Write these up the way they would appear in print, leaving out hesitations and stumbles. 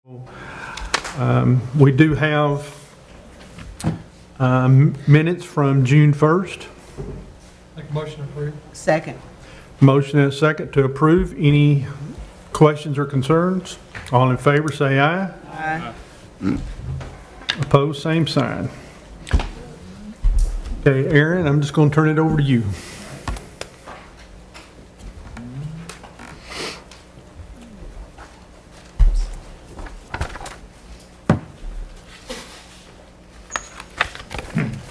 We do have minutes from June 1st. Make a motion to approve. Second. Motion and a second to approve. Any questions or concerns? All in favor, say aye. Aye. Opposed, same sign. Okay, Aaron, I'm just going to turn it over to you.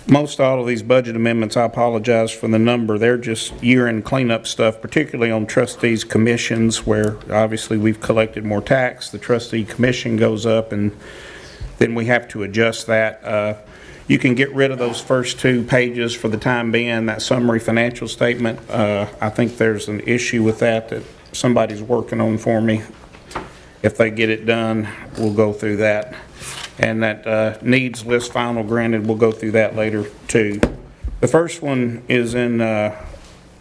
Most all of these budget amendments, I apologize for the number, they're just year-end cleanup stuff, particularly on trustees' commissions, where obviously we've collected more tax, the trustee commission goes up, and then we have to adjust that. You can get rid of those first 2 pages for the time being, that summary financial statement. I think there's an issue with that somebody's working on for me. If they get it done, we'll go through that. And that needs list final granted, we'll go through that later too. The first one is in, the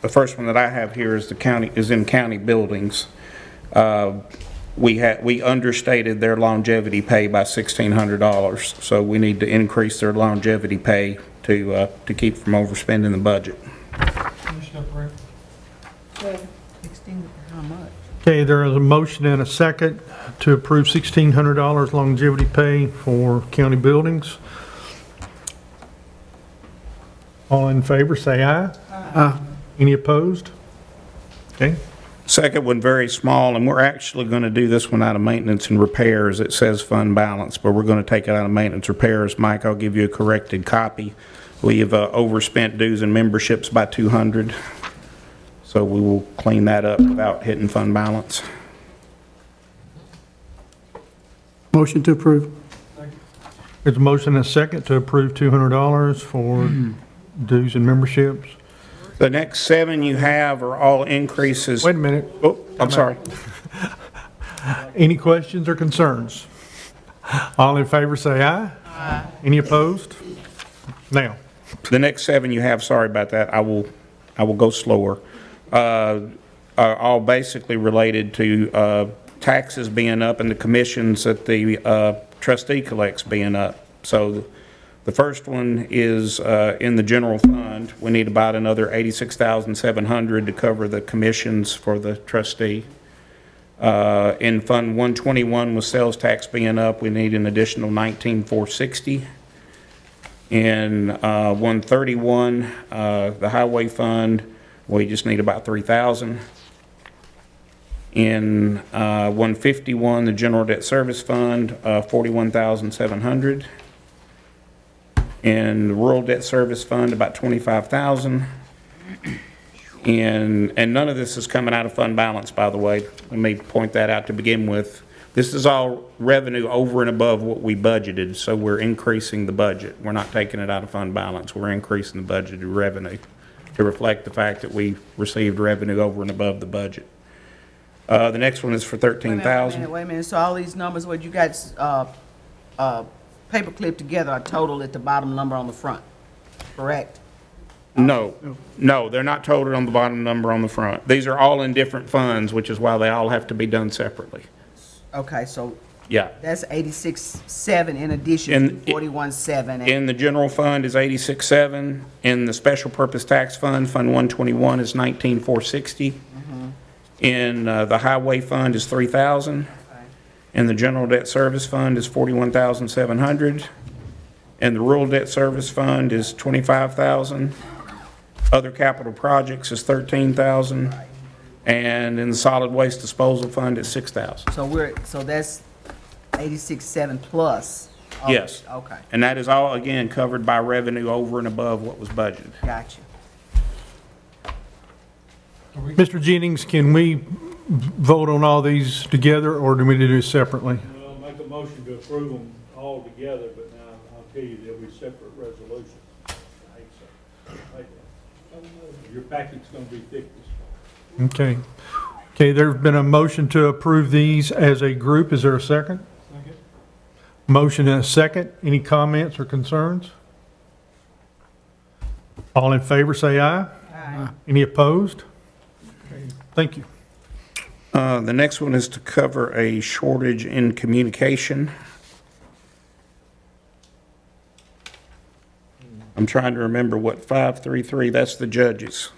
first one that I have here is in county buildings. We understated their longevity pay by $1,600, so we need to increase their longevity pay to keep from overspending the budget. Motion to approve. 16, how much? Okay, there is a motion and a second to approve $1,600 longevity pay for county buildings. All in favor, say aye. Aye. Any opposed? Okay. Second one, very small, and we're actually going to do this one out of maintenance and repairs. It says fund balance, but we're going to take it out of maintenance repairs. Mike, I'll give you a corrected copy. We have overspent dues and memberships by $200, so we will clean that up without hitting fund balance. Motion to approve. There's a motion and a second to approve $200 for dues and memberships. The next 7 you have are all increases. Wait a minute. Oh, I'm sorry. Any questions or concerns? All in favor, say aye. Aye. Any opposed? Now, The next 7 you have, sorry about that, I will go slower, are all basically related to taxes being up and the commissions that the trustee collects being up. So the first one is in the general fund. We need about another $86,700 to cover the commissions for the trustee. In Fund 121 with sales tax being up, we need an additional $19,460. In 131, the highway fund, we just need about $3,000. In 151, the general debt service fund, $41,700. In the rural debt service fund, about $25,000. And none of this is coming out of fund balance, by the way. Let me point that out to begin with. This is all revenue over and above what we budgeted, so we're increasing the budget. We're not taking it out of fund balance. We're increasing the budgeted revenue to reflect the fact that we received revenue over and above the budget. The next one is for $13,000. Wait a minute. So all these numbers, what you guys paper clip together are total at the bottom number on the front, correct? No, they're not totaled on the bottom number on the front. These are all in different funds, which is why they all have to be done separately. Okay, so Yeah. that's 86.7 in addition to 41.7. In the general fund is 86.7. In the special purpose tax fund, Fund 121 is 19,460. In the highway fund is 3,000. In the general debt service fund is 41,700. And the rural debt service fund is 25,000. Other capital projects is 13,000. And in the solid waste disposal fund is 6,000. So that's 86.7 plus. Yes. Okay, And that is all, again, covered by revenue over and above what was budgeted. gotcha. Mr. Jennings, can we vote on all these together, or do we do it separately? Well, make a motion to approve them all together, but now I'll tell you there'll be separate resolutions. I hate so. Your packet's gonna be thick this fall. Okay. Okay, there's been a motion to approve these as a group. Is there a second? Second. Motion and a second. Any comments or concerns? All in favor, say aye. Aye. Any opposed? Thank you. The next one is to cover a shortage in communication. I'm trying to remember what 533, that's the judges.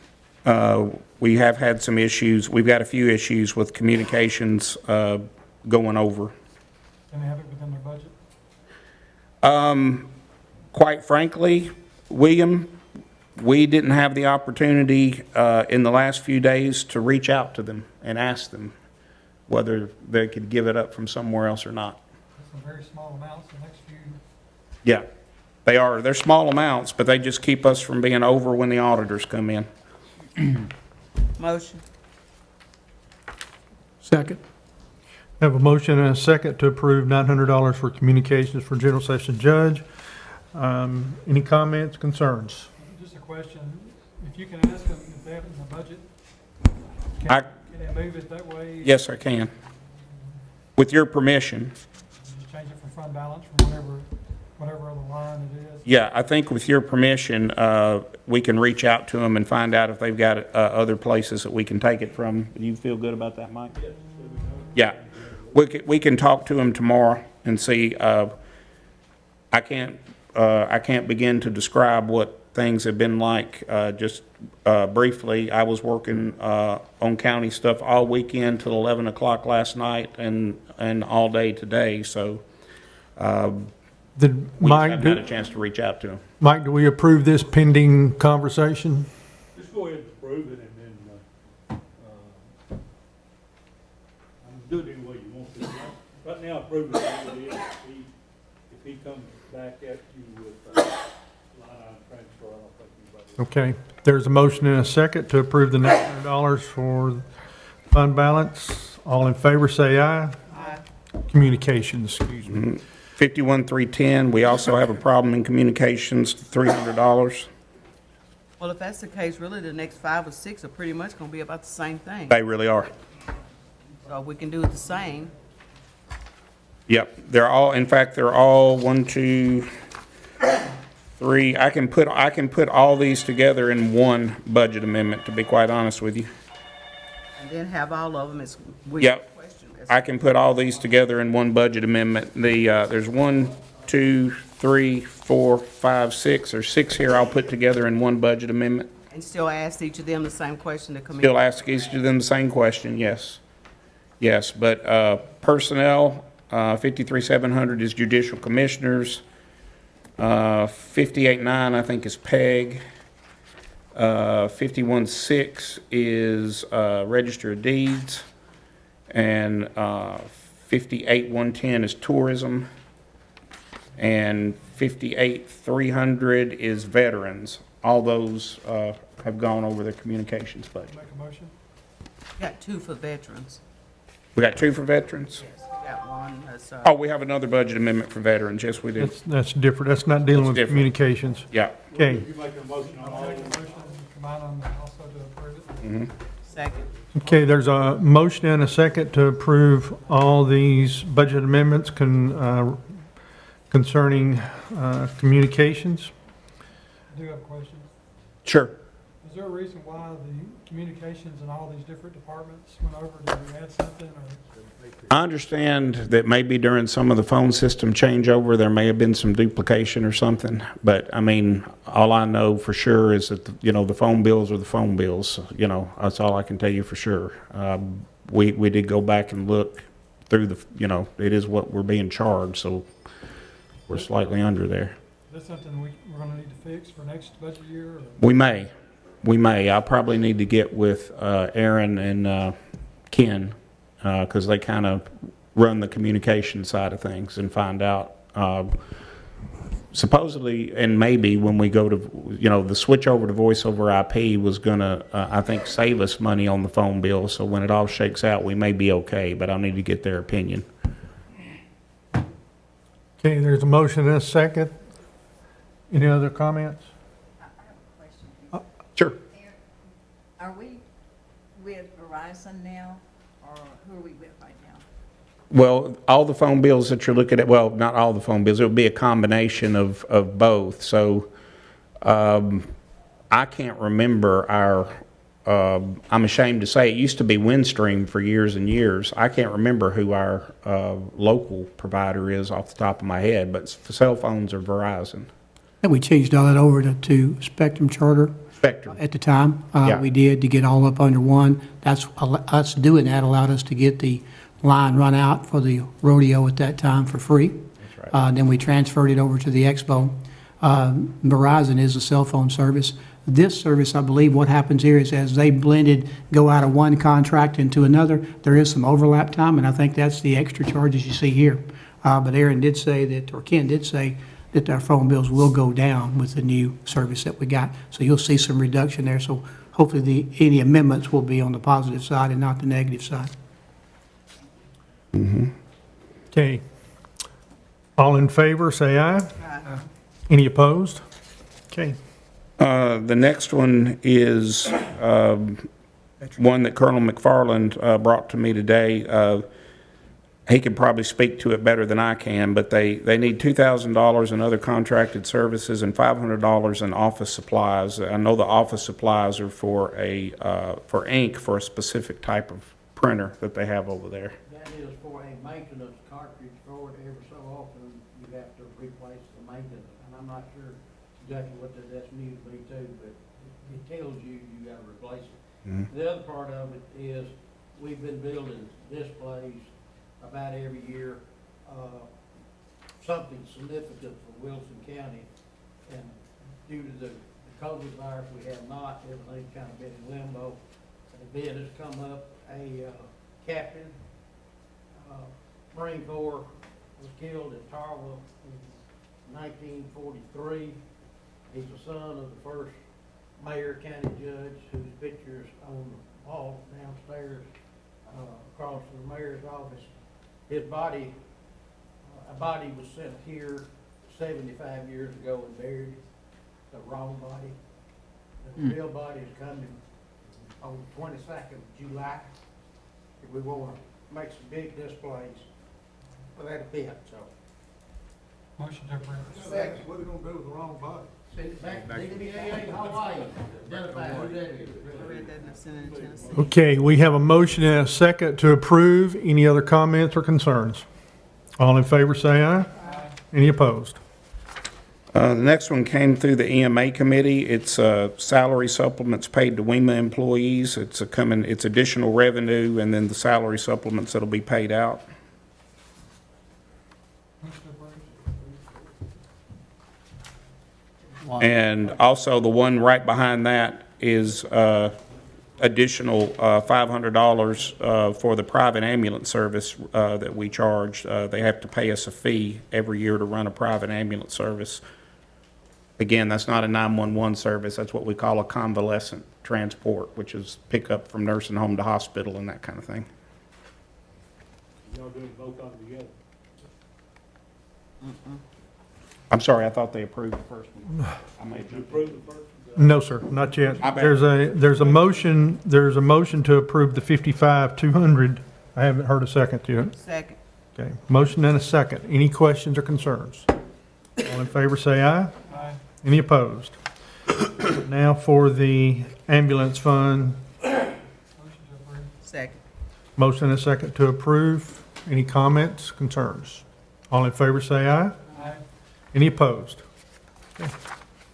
We have had some issues, we've got a few issues with communications going over. Can they have it within their budget? Quite frankly, William, we didn't have the opportunity in the last few days to reach out to them and ask them whether they could give it up from somewhere else or not. That's some very small amounts, the next few, Yeah, they are. They're small amounts, but they just keep us from being over when the auditors come in. Motion. Second. Have a motion and a second to approve $900 for communications for general session judge. Any comments, concerns? just a question, if you can ask them if they have it in the budget, I- can they move it that way? Yes, I can. With your permission. Just change it from fund balance from whatever other line it is? Yeah, I think with your permission, we can reach out to them and find out if they've got other places that we can take it from. Do you feel good about that, Mike? Yeah. We can talk to them tomorrow and see. I can't begin to describe what things have been like. Just briefly, I was working on county stuff all weekend till 11 o'clock last night and all day today, so Did we Mike, haven't had a chance to reach out to them. Mike, do we approve this pending conversation? Just go ahead and approve it, and then, do it any way you want to. Right now, approve it as it is. If he comes back at you with line item transfer, I don't think anybody. Okay, there's a motion and a second to approve the $900 for fund balance. All in favor, say aye. Aye. Communications, excuse me. 51,310, we also have a problem in communications, $300. Well, if that's the case, really, the next 5 or 6 are pretty much gonna be about the same thing. They really are. So we can do it the same. Yep, they're all, in fact, they're all 1, 2, 3. I can put all these together in one budget amendment, to be quite honest with you. And then have all of them as. Yep. I can put all these together in one budget amendment. There's 1, 2, 3, 4, 5, 6. There's 6 here I'll put together in one budget amendment. And still ask each of them the same question to come in. Still ask each of them the same question, yes. Yes, but personnel, 53,700 is judicial commissioners. 58,900 I think is PEG. 51,600 is Register of Deeds. And 58,110 is tourism. And 58,300 is veterans. All those have gone over their communications budget. Make a motion? Got 2 for veterans. We got 2 for veterans? Yes, we got one, that's, Oh, we have another budget amendment for veterans, yes, we do. That's different. That's not dealing That's with different. communications. Yeah. Okay, You make a motion on all Make of a them. motion, combine them also to approve it? second. okay, there's a motion and a second to approve all these budget amendments concerning communications. I do have a question. Sure. Is there a reason why the communications in all these different departments went over? Did we add something or? I understand that maybe during some of the phone system changeover, there may have been some duplication or something. But, I mean, all I know for sure is that, the phone bills are the phone bills. That's all I can tell you for sure. We did go back and look through it is what we're being charged, so we're slightly under there. Is that something we're gonna need to fix for next budget year? Or? We may. I'll probably need to get with Aaron and Ken, because they kind of run the communication side of things and find out. Supposedly, and maybe when we go to, the switch over to voice over IP was gonna, I think, save us money on the phone bill. So when it all shakes out, we may be okay, but I'll need to get their opinion. Okay, there's a motion and a second. Any other comments? I have a question. Sure. Are we with Verizon now, or who are we with right now? Well, all the phone bills that you're looking at, well, not all the phone bills, it would be a combination of both. So I can't remember I'm ashamed to say, it used to be Windstream for years and years. I can't remember who our local provider is off the top of my head, but cell phones are Verizon. And we changed all that over to Spectrum Charter Spectrum. at the time. Yeah. We did to get all up under one. That's, us doing that allowed us to get the line run out for the rodeo at that time for free. That's right. Then we transferred it over to the Expo. Verizon is a cell phone service. This service, I believe what happens here is as they blended, go out of one contract into another, there is some overlap time, and I think that's the extra charges you see here. But Aaron did say that, or Ken did say, that our phone bills will go down with the new service that we got. So you'll see some reduction there. So hopefully any amendments will be on the positive side and not the negative side. Okay. All in favor, say aye. Any opposed? Okay. The next one is one that Colonel McFarland brought to me today. He could probably speak to it better than I can, but they need $2,000 in other contracted services and $500 in office supplies. I know the office supplies are for ink for a specific type of printer that they have over there. That is for a maintenance cartridge for it. Every so often, you have to replace the maintenance, and I'm not sure exactly what that's needed to be too, but it tells you you gotta replace it. Mhm. The other part of it is, we've been building displays about every year, something significant for Wilson County, and due to the COVID virus, we have not, everything's kind of been in limbo. The bid has come up, a captain, Marine Corps, was killed at Tarwa in 1943. He's the son of the first mayor, county judge, whose picture's on the wall downstairs, across from the mayor's office. His body, a body was sent here 75 years ago and buried, the wrong body. The real body is coming on the 22nd of July. We want to make some big displays for that event, so. Motion to approve. What are they gonna do with the wrong body? Send it back to DPAA Hawaii, identify who that is. I read that in the Senate in Tennessee. Okay, we have a motion and a second to approve. Any other comments or concerns? All in favor, say aye. Any opposed? The next one came through the EMA committee. It's salary supplements paid to WEMA employees. It's additional revenue, and then the salary supplements that'll be paid out. Motion to approve. And also, the one right behind that is additional $500 for the private ambulance service that we charge. They have to pay us a fee every year to run a private ambulance service. Again, that's not a 911 service. That's what we call a convalescent transport, which is pick up from nursing home to hospital and that kind of thing. Y'all doing both of them together? I'm sorry, I thought they approved the first one. I may have Did you jumped. approve the first one? No, sir, not yet. I bet. There's a motion to approve the 55,200. I haven't heard a second yet. Second. Okay, motion and a second. Any questions or concerns? All in favor, say aye. Aye. Any opposed? Now for the ambulance fund, Motion to approve. Second. motion and a second to approve. Any comments, concerns? All in favor, say aye. Aye. Any opposed?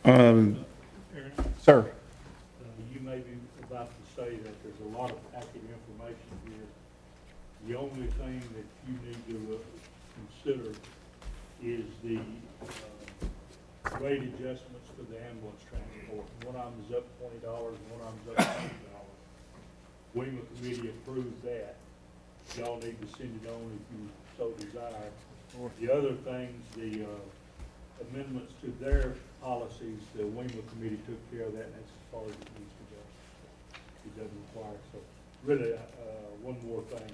Aaron, Sir. you may be about to say that there's a lot of packet information here. The only thing that you need to consider is the rate adjustments for the ambulance transport. One of them is up $20, one of them's up $20. WEMA committee approved that. Y'all need to send it on if you so desire. The other things, the amendments to their policies, the WEMA committee took care of that, and that's as far as it needs to go. It doesn't require, so really, one more thing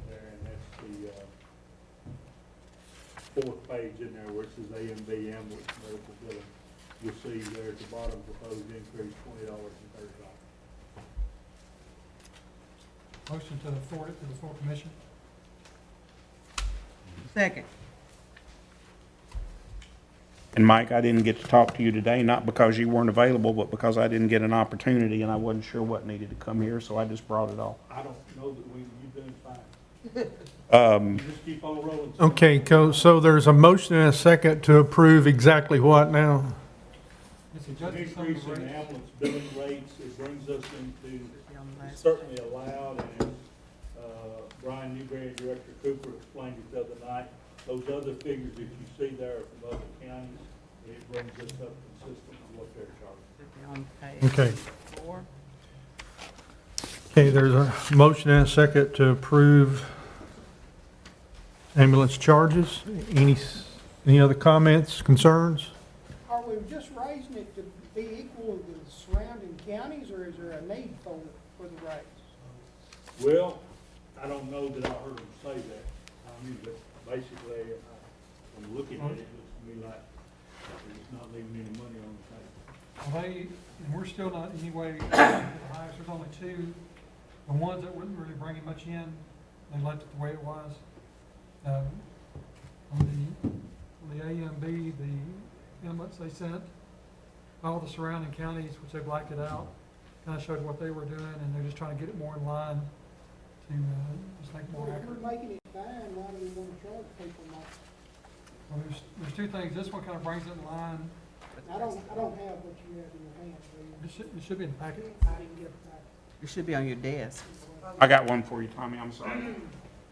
there, and that's the fourth page in there where it says AMB, ambulance medical billing. You'll see there at the bottom, proposed increase $20 and $30. Motion to forward it to the full commission. Second. And Mike, I didn't get to talk to you today, not because you weren't available, but because I didn't get an opportunity and I wasn't sure what needed to come here, so I just brought it all. I don't know that you've done fine. You just keep on rolling. Okay, so there's a motion and a second to approve exactly what now? It's adjusting some of Increase the in rates. ambulance billing rates, it brings us into, it's certainly allowed, and as Brian Newberry and Director Cooper explained it the other night, those other figures that you see there from other counties, it brings us up consistent with what they're charging. Okay. 4. Okay, there's a motion and a second to approve ambulance charges. Any other comments, concerns? Are we just raising it to be equal to the surrounding counties, or is there a need for the raise? Well, I don't know that I heard them say that, but basically, I'm looking at it, it looks to me like it's not leaving any money on the table. Well, and we're still not anyway the highest, there's only two. The ones that wouldn't really bring much in, they left it the way it was. On the AMB, the inlets they sent, all the surrounding counties, which they blacked it out, kind of showed what they were doing, and they're just trying to get it more in line to just make it more Well, if accurate. we're making it fine, why do we want to charge people more? Well, there's two things. This one kind of brings it in line. I don't have what you have in your hand, do you? It should be in the packet. I didn't get it back. It should be on your desk. I got one for you, Tommy, I'm sorry.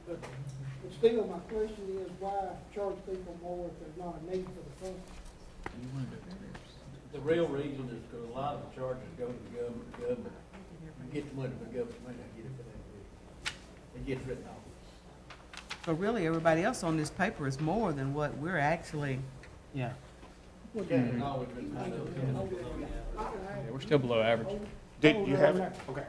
But still, my question is, why charge people more if there's not a need for the fund? The real reason is because a lot of the charges go to the government. You get the money from the government, you may not get it for that individual. It gets written off. So really, everybody else on this paper is more than what we're actually, yeah. It's always written off. We're still below average. Did you have it? Okay.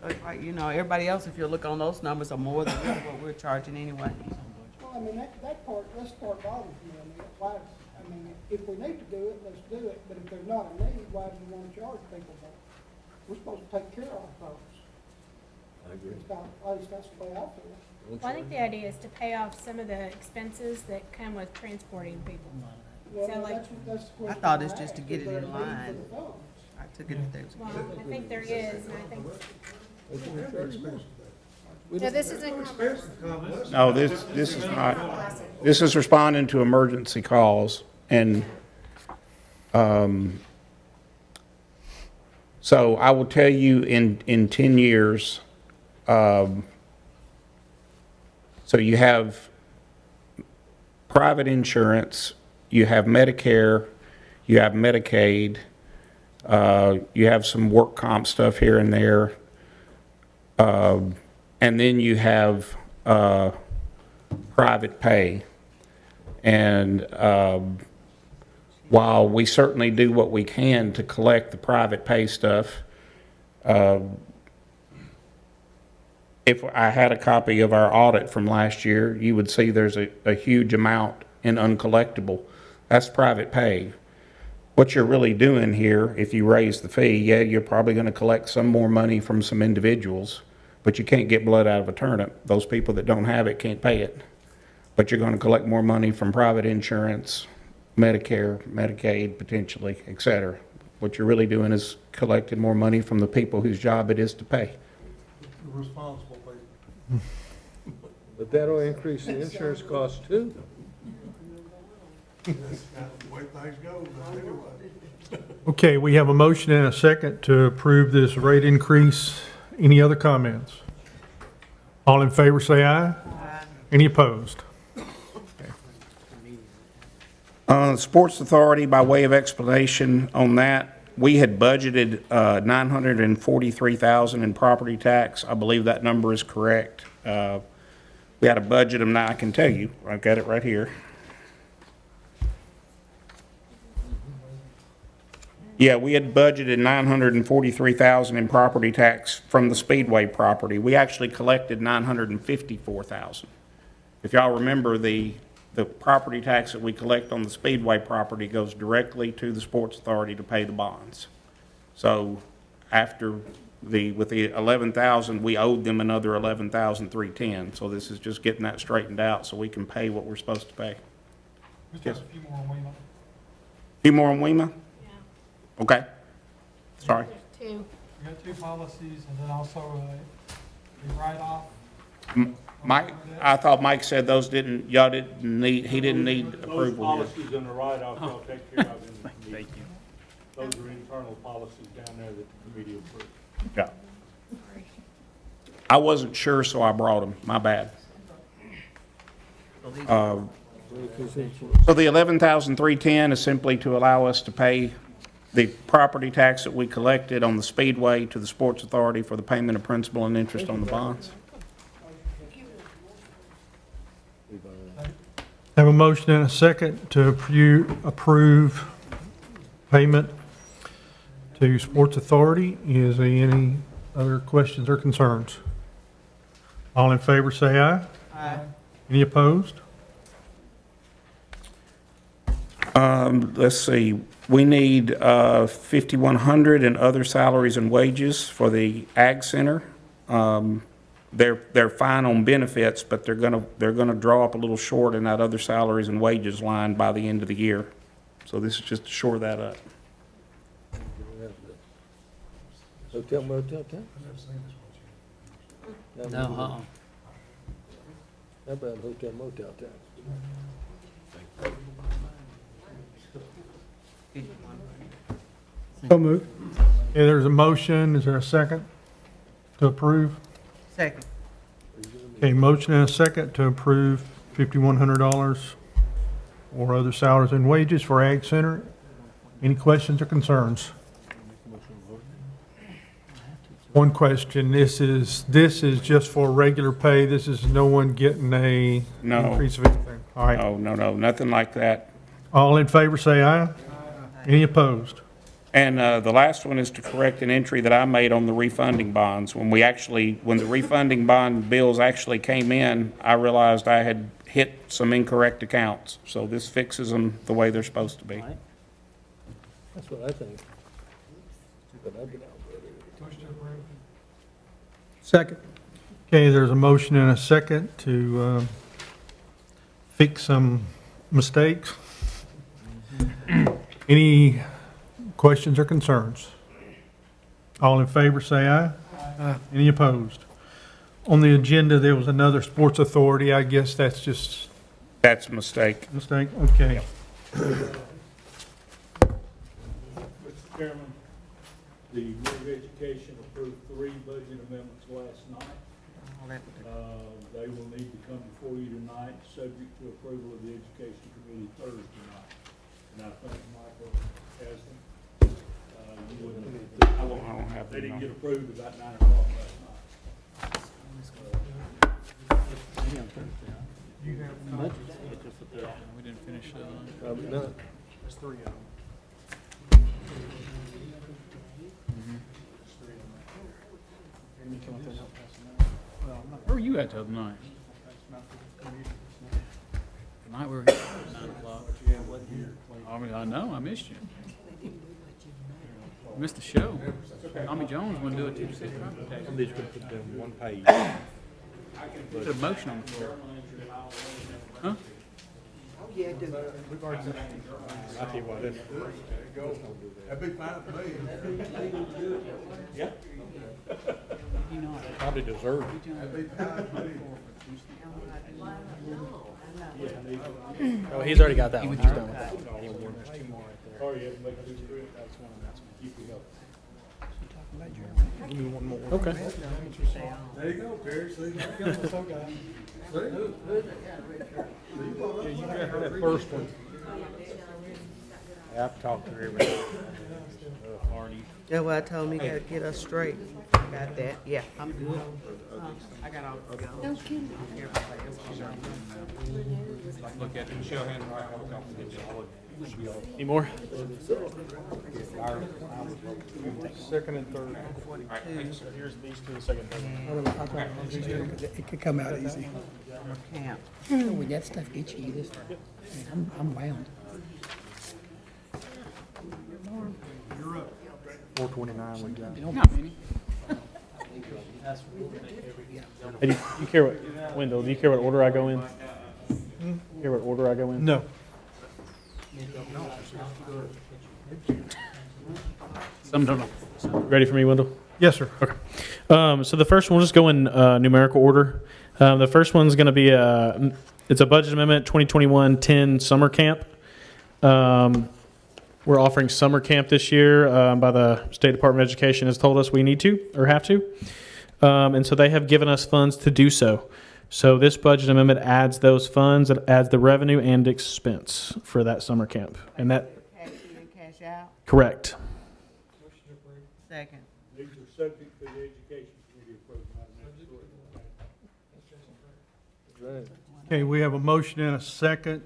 Like, you know, everybody else, if you look on those numbers, are more than what we're charging anyway. Well, I mean, that part bothers me. I mean, why, I mean, if we need to do it, let's do it, but if there's not a need, why do you want to charge people more? We're supposed to take care of our folks. I agree. At least that's the way I feel. Well, I think the idea is to pay off some of the expenses that come with transporting people. Well, So, like- that's the I question thought it's just asked. to get Is it there in a need for line. the funds? I took it, there was Well, I think there is, and I think. No, this isn't commerce. No, this is not, this is responding to emergency calls, and, so I will tell you in 10 years, so you have private insurance, you have Medicare, you have Medicaid, you have some work comp stuff here and there, and then you have private pay. And while we certainly do what we can to collect the private pay stuff, if I had a copy of our audit from last year, you would see there's a huge amount in uncollectible. That's private pay. What you're really doing here, if you raise the fee, yeah, you're probably going to collect some more money from some individuals, but you can't get blood out of a turnip. Those people that don't have it can't pay it. But you're going to collect more money from private insurance, Medicare, Medicaid, potentially, et cetera. What you're really doing is collecting more money from the people whose job it is to pay. The responsible people. But that'll increase the insurance costs too. Okay, we have a motion and a second to approve this rate increase. Any other comments? All in favor, say aye. Any opposed? Sports Authority, by way of explanation on that, we had budgeted $943,000 in property tax. I believe that number is correct. We had a budget of, now I can tell you, I've got it right here. Yeah, we had budgeted $943,000 in property tax from the Speedway property. We actually collected $954,000. If y'all remember, the property tax that we collect on the Speedway property goes directly to the Sports Authority to pay the bonds. So after with the 11,000, we owed them another 11,310. So this is just getting that straightened out so we can pay what we're supposed to pay. We just have a few more on Weymouth. Few more on WEMA? Yeah. Okay. Sorry. There's two. We got two policies and then also a write-off. Mike, I thought Mike said those y'all didn't need, he didn't need Those approval here. policies and the write-off, y'all take care of in the committee. Thank you. Those are internal policies down there that the committee approved. Yeah. I wasn't sure, so I brought them. My bad. So the 11,310 is simply to allow us to pay the property tax that we collected on the Speedway to the Sports Authority for the payment of principal and interest on the bonds. Have a motion and a second to approve payment to Sports Authority. Is there any other questions or concerns? All in favor, say aye. Aye. Any opposed? Let's see, we need 5,100 in other salaries and wages for the Ag Center. They're fine on benefits, but they're gonna draw up a little short in that other salaries and wages line by the end of the year. So this is just to shore that up. Hotel motel tax? No, How about hotel motel tax? So moved. Okay, there's a motion. Is there a second to approve? Second. Okay, motion and a second to approve $5,100 or other salaries and wages for Ag Center. Any questions or concerns? One question, this is just for regular pay, this is no one getting a No. increase of anything? All right, No, nothing like that. all in favor, say aye. Any opposed? And the last one is to correct an entry that I made on the refunding bonds. When the refunding bond bills actually came in, I realized I had hit some incorrect accounts. So this fixes them the way they're supposed to be. That's what I think. But I've been out Motion to approve. Second. Okay, there's a motion and a second to fix some mistakes. Any questions or concerns? All in favor, say aye. Any opposed? On the agenda, there was another Sports Authority. I guess that's just That's a mistake. a mistake. Okay. Mr. Chairman, the Board of Education approved 3 budget amendments last night. They will need to come before you tonight, subject to approval of the Education Committee Thursday night. And I think Michael has them. I don't have They them. didn't get approved about 9 o'clock last night. We didn't finish, Probably not. there's 3 of them. Where were you at the other night? The night we were here at 9 o'clock. I mean, I know, I missed you. Missed the show. Tommy Jones wouldn't do it Tuesday. I'm just gonna put down one page. Put a motion on the floor. Huh? I tell you what, that's. That'd be fine for me. Yeah. You know, Probably deserve it. Oh, he's already got that one. He's done with that. Or you have to make a new script. You can go. Okay. There you go, Terry. See, there you go. That's okay. Yeah, you got that first one. I've talked to her every day. That's why I told him he gotta get us straight. Got that, yeah, I'm good. I got all the go. look at it. Any more? Second and third. Here's these two, the second. It could come out easy. Camp. When that stuff gets you, this, I'm wound. 429 we got. Not many. Hey, do you care what, Wendell, do you care what order I go in? Care what order I go in? No. Some don't know. Ready for me, Wendell? Yes, sir. So the first one, we'll just go in numerical order. The first one's going to be it's a budget amendment 2021-10 summer camp. We're offering summer camp this year by the State Department of Education has told us we need to or have to. And so they have given us funds to do so. So this budget amendment adds those funds, it adds the revenue and expense for that summer camp. And that, Cash in, cash out. correct. Motion approved. Second. These are subject to the education committee approval. Right. Okay, we have a motion and a second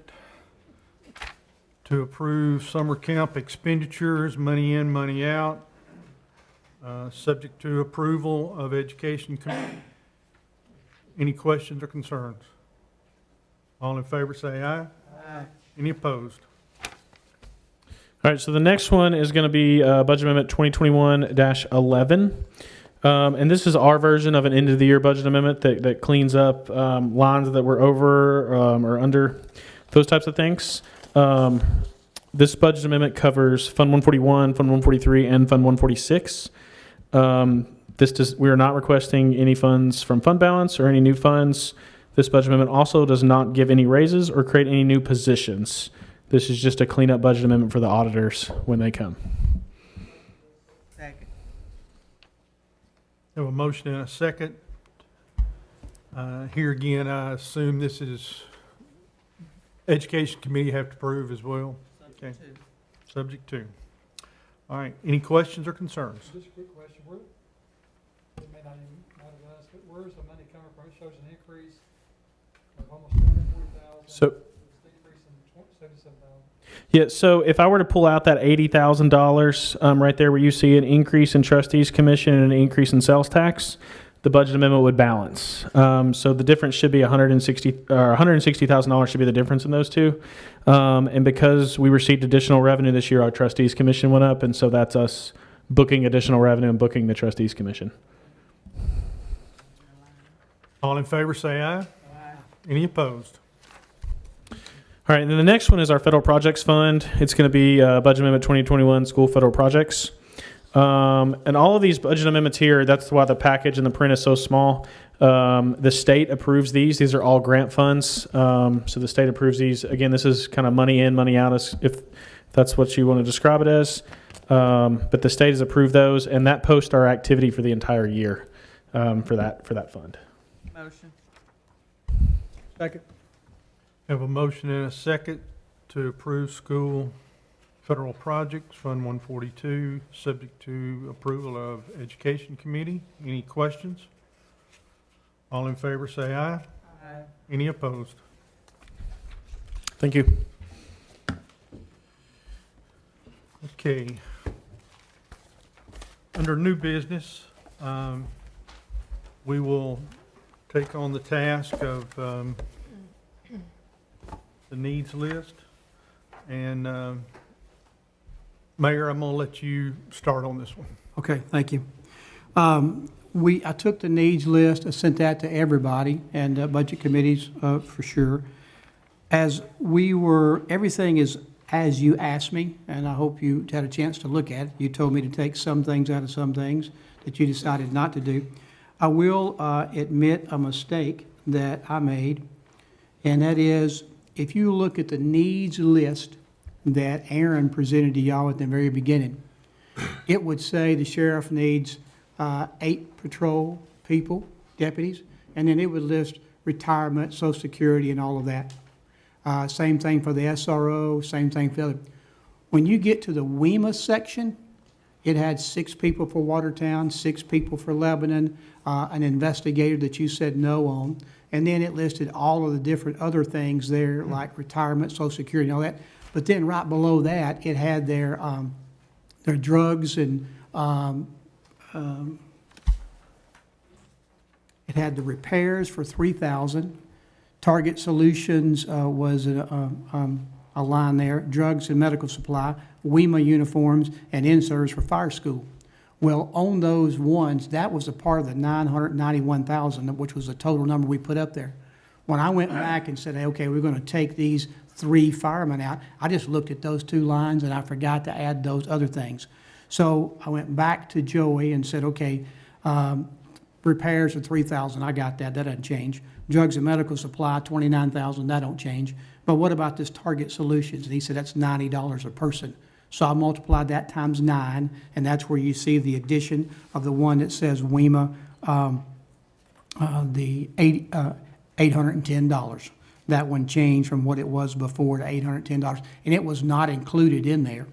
to approve summer camp expenditures, money in, money out, subject to approval of education committee. Any questions or concerns? All in favor say aye. Aye. Any opposed? All right, so the next one is going to be Budget Amendment 2021-11. And this is our version of an end-of-the-year budget amendment that cleans up lines that were over or under, those types of things. This budget amendment covers Fund 141, Fund 143, and Fund 146. We are not requesting any funds from fund balance or any new funds. This budget amendment also does not give any raises or create any new positions. This is just a cleanup budget amendment for the auditors when they come. Second. Have a motion and a second. Here again, I assume this is education committee have to approve as well. Okay. Subject to. Subject to. All right, any questions or concerns? Just a quick question, where, it may not even matter to us, but where's the money coming from? It shows an increase of almost 240,000. So- It's decreasing 77,000. Yeah, so if I were to pull out that $80,000 right there where you see an increase in trustees commission and an increase in sales tax, the budget amendment would balance. So the difference should be $160,000 should be the difference in those two. And because we received additional revenue this year, our trustees commission went up, and so that's us booking additional revenue and booking the trustees commission. All in favor say aye. Aye. Any opposed? All right, and then the next one is our federal projects fund. It's going to be budget amendment 2021 school federal projects. And all of these budget amendments here, that's why the package and the print is so small. The state approves these. These are all grant funds. So the state approves these. Again, this is kind of money in, money out, if that's what you want to describe it as. But the state has approved those, and that posts our activity for the entire year for that fund. Motion. Second. Have a motion and a second to approve school federal projects, Fund 142, subject to approval of Education Committee. Any questions? All in favor say aye. Aye. Any opposed? Thank you. Okay. Under new business, we will take on the task of the needs list. And Mayor, I'm going to let you start on this one. Okay, thank you. I took the needs list, I sent that to everybody and budget committees for sure. Everything is as you asked me, and I hope you had a chance to look at it. You told me to take some things out of some things that you decided not to do. I will admit a mistake that I made, and that is, if you look at the needs list that Aaron presented to y'all at the very beginning, it would say the sheriff needs 8 patrol people, deputies, and then it would list retirement, Social Security, and all of that. Same thing for the SRO, same thing for the other. When you get to the WEMA section, it had 6 people for Watertown, 6 people for Lebanon, an investigator that you said no on, and then it listed all of the different other things there, like retirement, Social Security, and all that. But then right below that, it had their drugs and it had the repairs for $3,000. Target Solutions was a line there. Drugs and medical supply, WEMA uniforms, and in-service for fire school. Well, on those ones, that was a part of the $991,000, which was the total number we put up there. When I went back and said, hey, okay, we're going to take these 3 firemen out, I just looked at those 2 lines and I forgot to add those other things. So I went back to Joey and said, okay, repairs are 3,000, I got that, that doesn't change. Drugs and medical supply, 29,000, that don't change. But what about this Target Solutions? And he said, that's $90 a person. So I multiplied that times 9, and that's where you see the addition of the one that says WEMA, the $810. That one changed from what it was before to $810, and it was not included in there.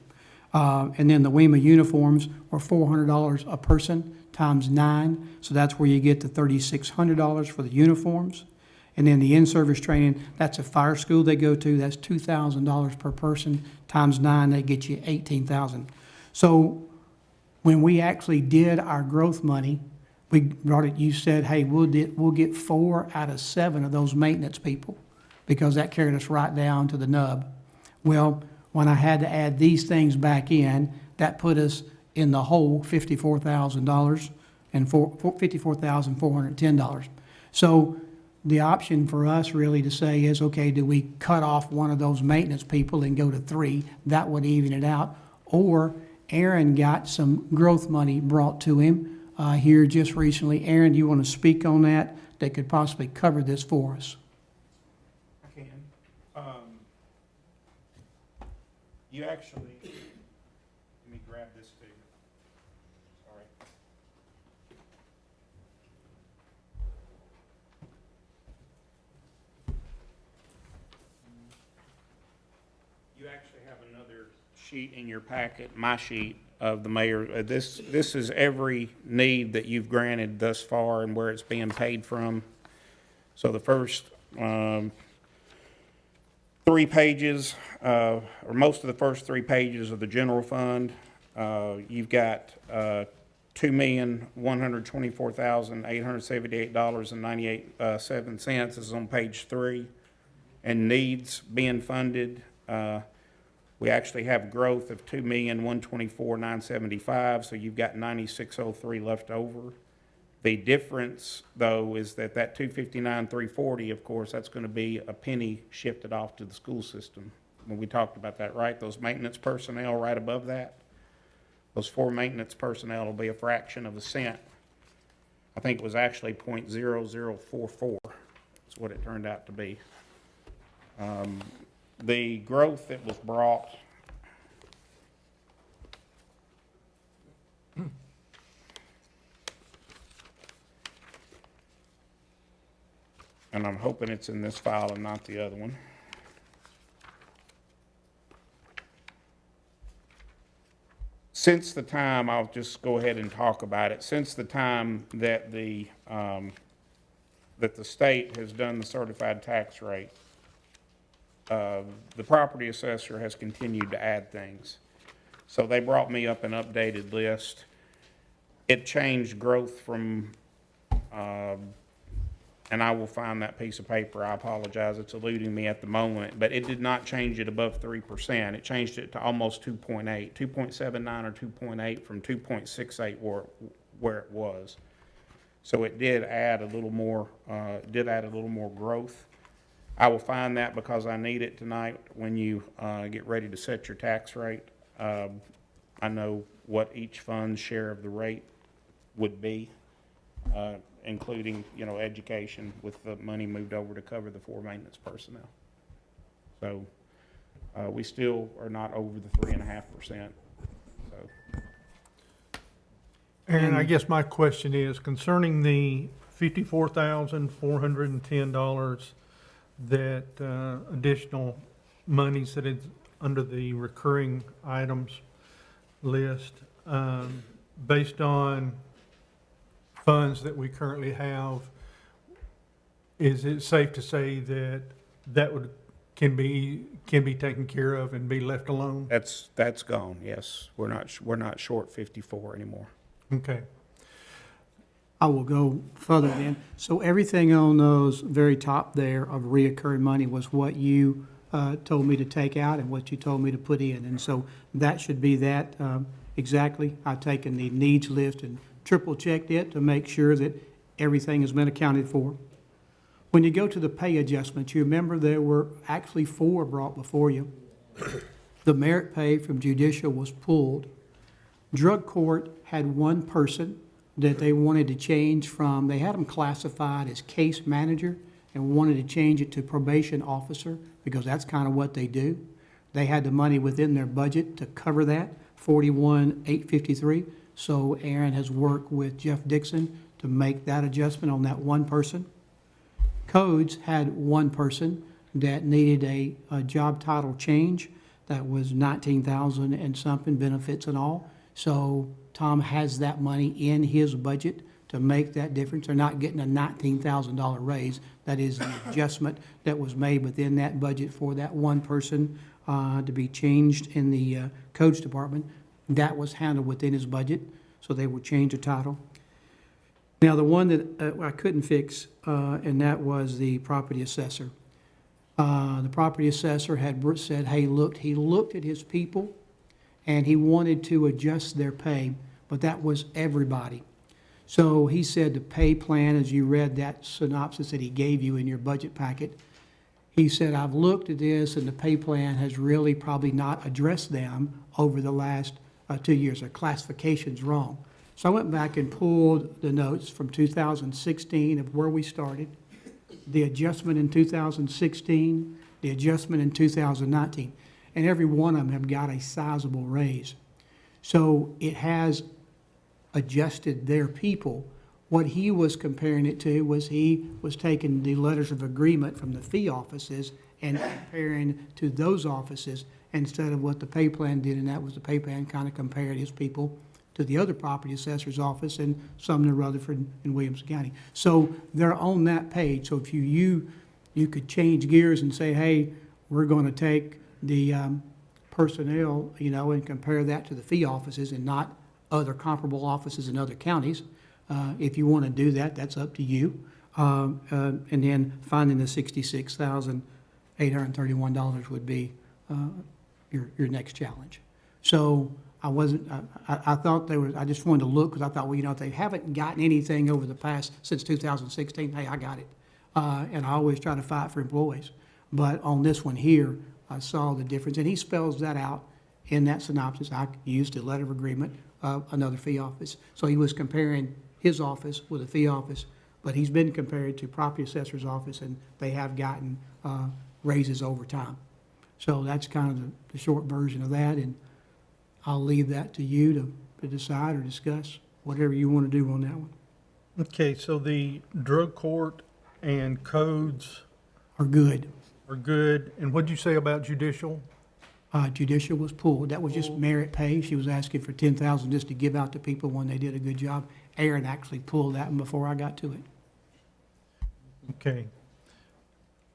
And then the WEMA uniforms were $400 a person times 9, so that's where you get the $3,600 for the uniforms. And then the in-service training, that's a fire school they go to, that's $2,000 per person times 9, they get you $18,000. So when we actually did our growth money, we brought it, you said, hey, we'll get 4 out of 7 of those maintenance people, because that carried us right down to the nub. Well, when I had to add these things back in, that put us in the hole $54,000 and $54,410. So the option for us really to say is, okay, do we cut off one of those maintenance people and go to 3? That would even it out. Or Aaron got some growth money brought to him here just recently. Aaron, do you want to speak on that could possibly cover this for us? I can. You actually, let me grab this too. Sorry. You actually have another sheet in your packet, my sheet of the mayor. This is every need that you've granted thus far and where it's being paid from. So the first 3 pages, or most of the first 3 pages of the general fund, you've got $2,124,878.98 is on page 3, and needs being funded. We actually have growth of $2,124,975, so you've got $9,603 left over. The difference, though, is that $259,340, of course, that's going to be a penny shifted off to the school system. When we talked about that, right? Those maintenance personnel right above that, those 4 maintenance personnel will be a fraction of a cent. I think it was actually .0044 is what it turned out to be. The growth that was brought and I'm hoping it's in this file and not the other one. Since the time, I'll just go ahead and talk about it, since the time that the state has done the certified tax rate, the property assessor has continued to add things. So they brought me up an updated list. It changed growth from, and I will find that piece of paper, I apologize, it's eluding me at the moment, but it did not change it above 3%. It changed it to almost 2.8, 2.79 or 2.8 from 2.68 where it was. So it did add a little more, growth. I will find that because I need it tonight when you get ready to set your tax rate. I know what each fund's share of the rate would be, including, education with the money moved over to cover the 4 maintenance personnel. So we still are not over the 3.5%. So. Aaron, I guess my question is concerning the $54,410 that additional monies that is under the recurring items list, based on funds that we currently have, is it safe to say that can be taken care of and be left alone? That's gone. Yes, we're not short 54 anymore. Okay. I will go further then. So everything on those very top there of reoccurring money was what you told me to take out and what you told me to put in. And so that should be that exactly. I've taken the needs list and triple checked it to make sure that everything has been accounted for. When you go to the pay adjustment, you remember there were actually 4 brought before you. The merit pay from judicial was pulled. Drug court had 1 person that they wanted to change from, they had them classified as case manager and wanted to change it to probation officer because that's kind of what they do. They had the money within their budget to cover that, 41,853. So Aaron has worked with Jeff Dixon to make that adjustment on that 1 person. Codes had 1 person that needed a job title change. That was 19,000 and something, benefits and all. So Tom has that money in his budget to make that difference. They're not getting a $19,000 raise. That is an adjustment that was made within that budget for that 1 person to be changed in the codes department. That was handled within his budget, so they would change the title. Now, the one that I couldn't fix, and that was the property assessor. The property assessor had said, hey, look, he looked at his people, and he wanted to adjust their pay, but that was everybody. So he said the pay plan, as you read that synopsis that he gave you in your budget packet, he said, I've looked at this, and the pay plan has really probably not addressed them over the last 2 years. Their classification's wrong. So I went back and pulled the notes from 2016 of where we started, the adjustment in 2016, the adjustment in 2019, and every one of them have got a sizable raise. So it has adjusted their people. What he was comparing it to was he was taking the letters of agreement from the fee offices and comparing to those offices instead of what the pay plan did, and that was the pay plan kind of compared his people to the other property assessor's office in Sumner, Rutherford, and Williamson County. So they're on that page. So if you could change gears and say, hey, we're going to take the personnel, and compare that to the fee offices and not other comparable offices in other counties. If you want to do that, that's up to you. And then finding the $66,831 would be your next challenge. So I thought I just wanted to look because I thought, well, if they haven't gotten anything over the past, since 2016, hey, I got it. And I always try to fight for employees. But on this one here, I saw the difference. And he spells that out in that synopsis. I used a letter of agreement of another fee office. So he was comparing his office with a fee office, but he's been compared to property assessor's office, and they have gotten raises over time. So that's kind of the short version of that, and I'll leave that to you to decide or discuss whatever you want to do on that one. Okay, so the drug court and codes Are good. are good. And what'd you say about judicial? Judicial was pulled. That was just merit pay. She was asking for $10,000 just to give out to people when they did a good job. Aaron actually pulled that one before I got to it. Okay.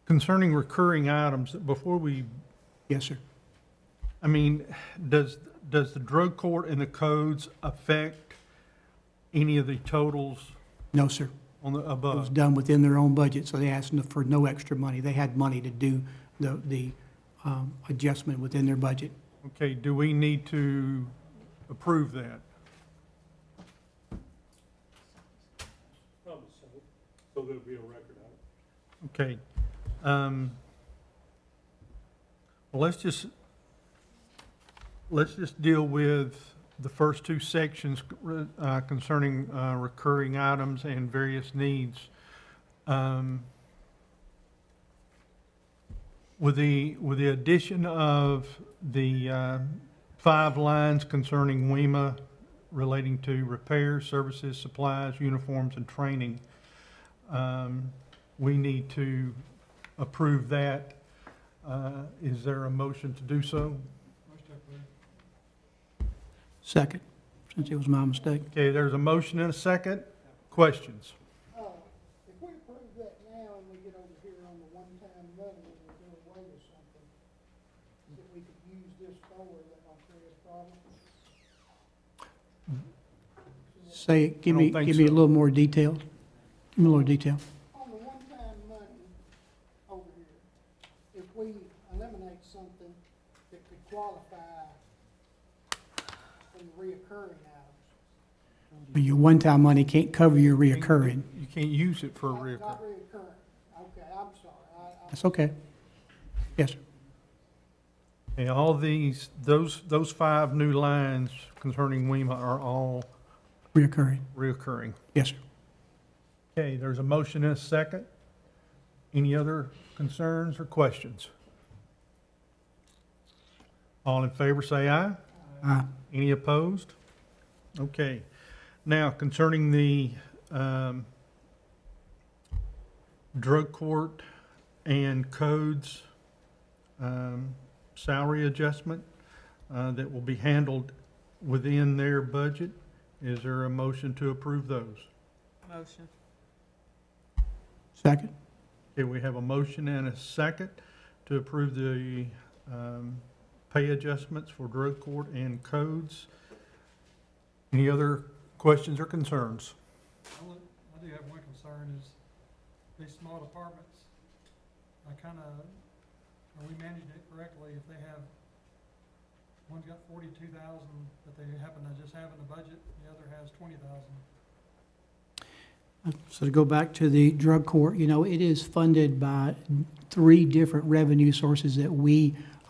Concerning recurring items, before we, Yes, sir. I mean, does the drug court and the codes affect any of the totals No, sir. on the It was above? done within their own budget, so they asked for no extra money. They had money to do the adjustment within their budget. Okay, do we need to approve that? Probably so. So there'll be a record of it. Okay. Well, let's just deal with the first 2 sections concerning recurring items and various needs. With the addition of the 5 lines concerning WEMA relating to repairs, services, supplies, uniforms, and training, we need to approve that. Is there a motion to do so? Second, since it was my mistake. Okay, there's a motion and a second. Questions? If we approve that now and we get over here on the one-time money and we do away with something that we could use this for, that don't create a problem? Say, give I me don't think give me a so. little more detail. Give me a little detail. On the one-time money over here, if we eliminate something that could qualify in reoccurring items. Your one-time money can't cover your reoccurring. You can't use it for Not reoccurring. reoccurring. Okay, I'm sorry. That's okay. Yes, sir. And all these, those 5 new lines concerning WEMA are all Reoccurring. reoccurring. Yes, sir. Okay, there's a motion and a second. Any other concerns or questions? All in favor, say aye. Any opposed? Okay. Now, concerning the drug court and codes salary adjustment that will be handled within their budget, is there a motion to approve those? Motion. Second? Okay, we have a motion and a second to approve the pay adjustments for drug court and codes. Any other questions or concerns? I do have one concern is these small departments, are we managing it correctly if they have, one's got 42,000 that they happen to just have in the budget, the other has 20,000. So to go back to the drug court, it is funded by 3 different revenue sources that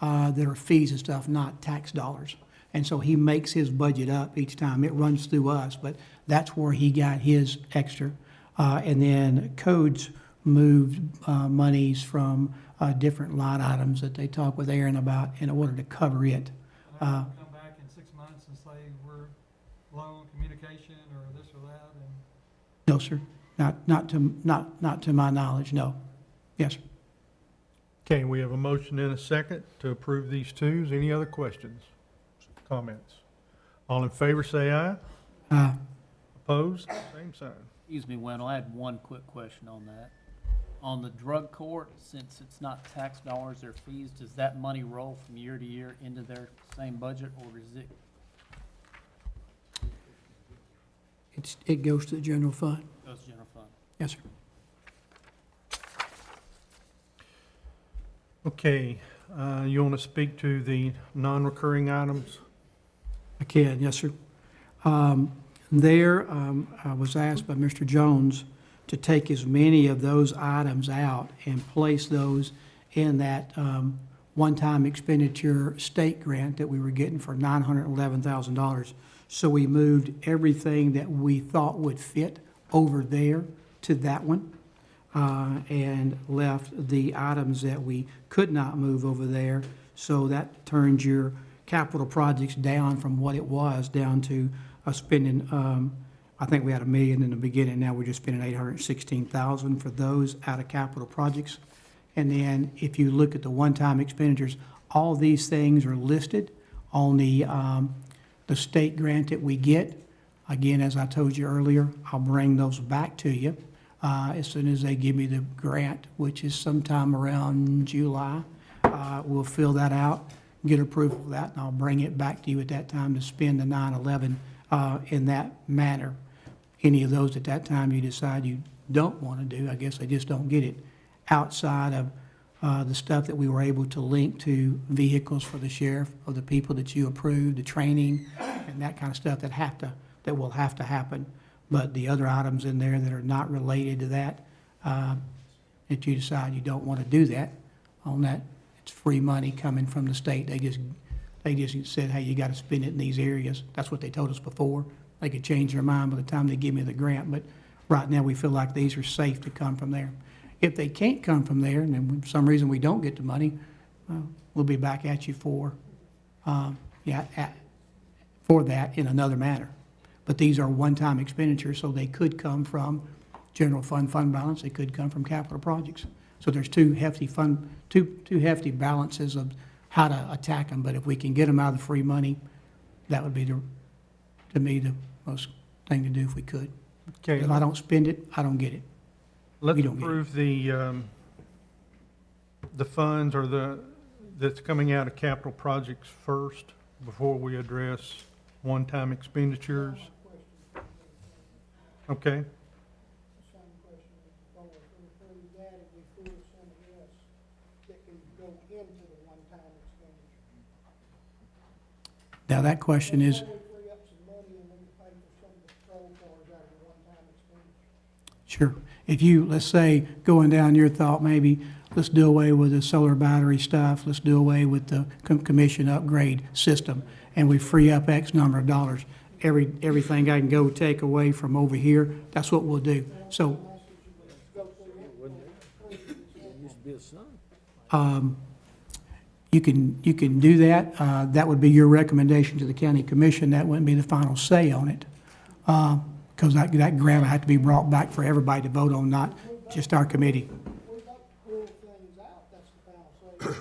that are fees and stuff, not tax dollars. And so he makes his budget up each time. It runs through us, but that's where he got his extra. And then codes moved monies from different line items that they talk with Aaron about in order to cover it. They're not gonna come back in 6 months and say we're low on communication or this or that, and No, sir. Not to my knowledge, no. Yes, sir. Okay, we have a motion and a second to approve these twos. Any other questions, comments? All in favor, say aye. Opposed? Same sign. Excuse me, Wendell, I had one quick question on that. On the drug court, since it's not tax dollars or fees, does that money roll from year to year into their same budget, or is it? It goes to the general fund. Goes to general fund? Yes, sir. Okay, you want to speak to the non-recurring items? I can, yes, sir. I was asked by Mr. Jones to take as many of those items out and place those in that one-time expenditure state grant that we were getting for $911,000. So we moved everything that we thought would fit over there to that one, and left the items that we could not move over there. So that turns your capital projects down from what it was, down to spending, I think we had $1 million in the beginning, now we're just spending $816,000 for those out of capital projects. And then if you look at the one-time expenditures, all these things are listed on the state grant that we get. Again, as I told you earlier, I'll bring those back to you as soon as they give me the grant, which is sometime around July. We'll fill that out, get approval of that, and I'll bring it back to you at that time to spend the 911 in that manner. Any of those at that time you decide you don't want to do, I guess I just don't get it. Outside of the stuff that we were able to link to vehicles for the sheriff, of the people that you approved, the training, and that kind of stuff that will have to happen. But the other items in there that are not related to that, if you decide you don't want to do that, on that, it's free money coming from the state. They just said, hey, you got to spend it in these areas. That's what they told us before. They could change their mind by the time they give me the grant, but right now we feel like these are safe to come from there. If they can't come from there, and then for some reason we don't get the money, we'll be back at you for that in another manner. But these are one-time expenditures, so they could come from general fund balance, they could come from capital projects. So there's two hefty balances of how to attack them, but if we can get them out of the free money, that would be, to me, the most thing to do if we could. Okay, If I don't spend it, I don't get it. let's we don't get it. approve the funds that's coming out of capital projects first before we address one-time expenditures. Okay, The same question before, if we approve that, if we approve something else that can go into the one-time expenditure. Now, that question is, Before we free up some money and we can pay for some of the patrol cars out of the one-time expenditure. sure, if you, let's say, going down your thought, maybe, let's do away with the solar battery stuff, let's do away with the commission upgrade system, and we free up X number of dollars. Everything I can go take away from over here, that's what we'll do. So, Used to be a son. you can do that. That would be your recommendation to the county commission. That wouldn't be the final say on it. Because that grant will have to be brought back for everybody to vote on, not just our committee. We'd like to pull things out, that's the final say.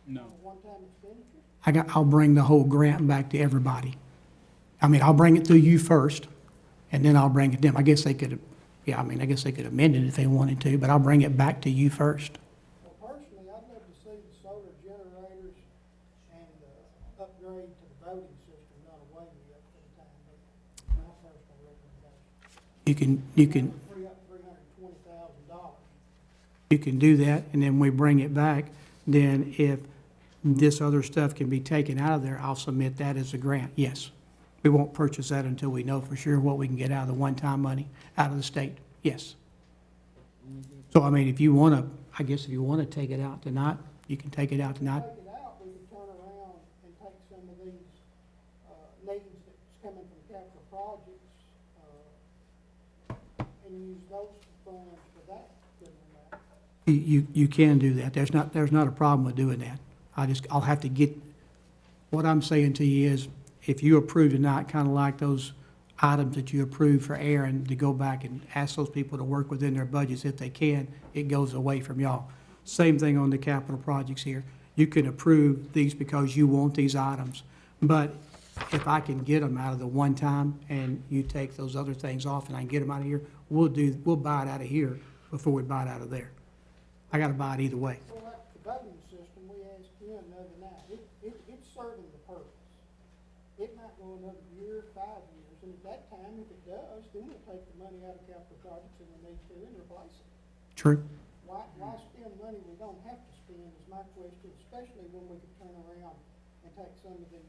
No. One-time expenditure? I'll bring the whole grant back to everybody. I mean, I'll bring it through you first, and then I'll bring it to them. I guess they could amend it if they wanted to, but I'll bring it back to you first. Well, personally, I'd love to see the solar generators and the upgrade to the voting system done away with for the time being. My personal recommendation. You can Free up $320,000. You can do that, and then we bring it back. Then if this other stuff can be taken out of there, I'll submit that as a grant, yes. We won't purchase that until we know for sure what we can get out of the one-time money, out of the state, yes. So, I mean, if you want to, I guess if you want to take it out tonight, you can take it out tonight. Take it out, we could turn around and take some of these, needs that's coming from capital projects, and use those funds for that, couldn't we? You can do that. There's not a problem with doing that. I'll have to get, what I'm saying to you is, if you approve tonight, kind of like those items that you approved for Aaron, to go back and ask those people to work within their budgets if they can, it goes away from y'all. Same thing on the capital projects here. You can approve these because you want these items, but if I can get them out of the one time and you take those other things off and I can get them out of here, we'll buy it out of here before we buy it out of there. I gotta buy it either way. So like the voting system, we asked Ken the other night, it's serving the purpose. It might go another year, 5 years, and at that time, if it does, then we'll take the money out of capital projects and we need to and replace it. True. Why spend money we don't have to spend is my question, especially when we could turn around and take some of these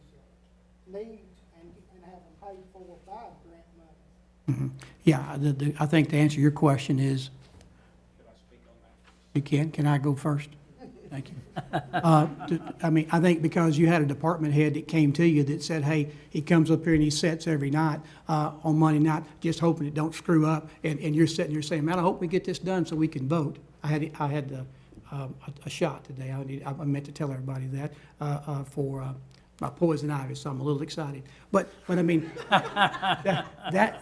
needs and have them paid for by grant money. Mhm. Yeah, I think to answer your question is, you can I go first? Thank you. I mean, I think because you had a department head that came to you that said, hey, he comes up here and he sits every night on Monday night, just hoping it don't screw up, and you're sitting there saying, man, I hope we get this done so we can vote. I had a shot today. I meant to tell everybody that for my poison ivy, so I'm a little excited. But I mean,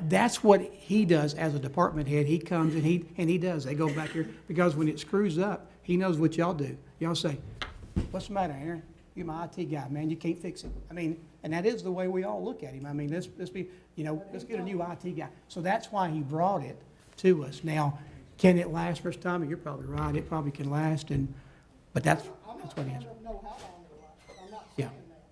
that's what he does as a department head. He comes and he does. They go back here because when it screws up, he knows what y'all do. Y'all say, what's the matter, Aaron? You're my IT guy, man. You can't fix it. I mean, and that is the way we all look at him. I mean, let's be, let's get a new IT guy. So that's why he brought it to us. Now, can it last for his time? You're probably right. It probably can last, but that's what he is. I don't know how long it'll last. I'm not Yeah. saying that.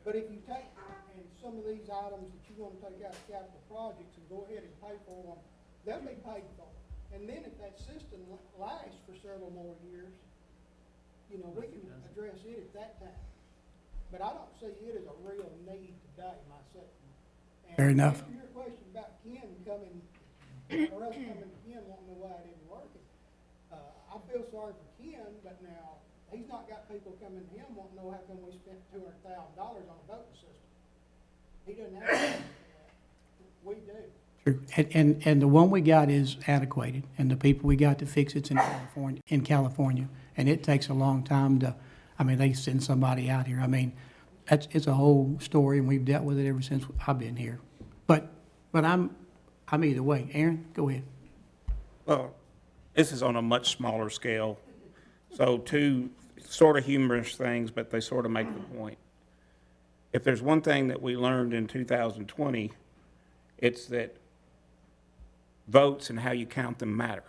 But if you take, and some of these items that you want to take out of capital projects and go ahead and pay for them, they'll be paid for. And then if that system lasts for several more years, we can address it at that time. But I don't see it as a real need today myself. And Fair enough. to your question about Ken coming, or us coming to Ken wanting to know why it isn't working, I feel sorry for Ken, but now, he's not got people coming to him wanting to know how come we spent $200,000 on a voting system. He doesn't have to do that. We do. True. And the one we got is antiquated, and the people we got to fix it's in California, and it takes a long time they send somebody out here. I mean, it's a whole story, and we've dealt with it ever since I've been here. But I'm either way. Aaron, go ahead. Well, this is on a much smaller scale. So two sort of humorous things, but they sort of make the point. If there's one thing that we learned in 2020, it's that votes and how you count them matter.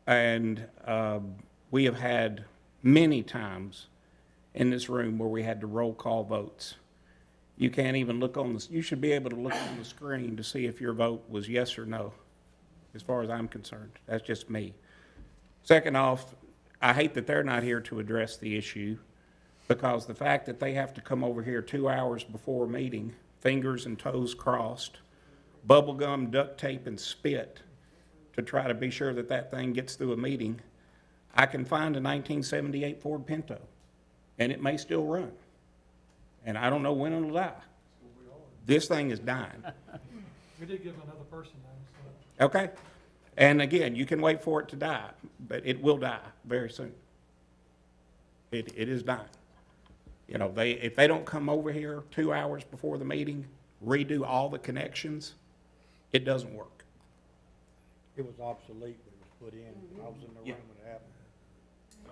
And we have had many times in this room where we had to roll call votes. You can't even look on you should be able to look on the screen to see if your vote was yes or no, as far as I'm concerned. That's just me. Second off, I hate that they're not here to address the issue, because the fact that they have to come over here 2 hours before a meeting, fingers and toes crossed, bubble gum, duct tape, and spit, to try to be sure that that thing gets through a meeting, I can find a 1978 Ford Pinto, and it may still run. And I don't know when it'll die. This thing is dying. We did give another person though, so. Okay? And again, you can wait for it to die, but it will die very soon. It is dying. You know, if they don't come over here 2 hours before the meeting, redo all the connections, it doesn't work. It was obsolete when it was put in. I was in the Yeah. room when it happened. So,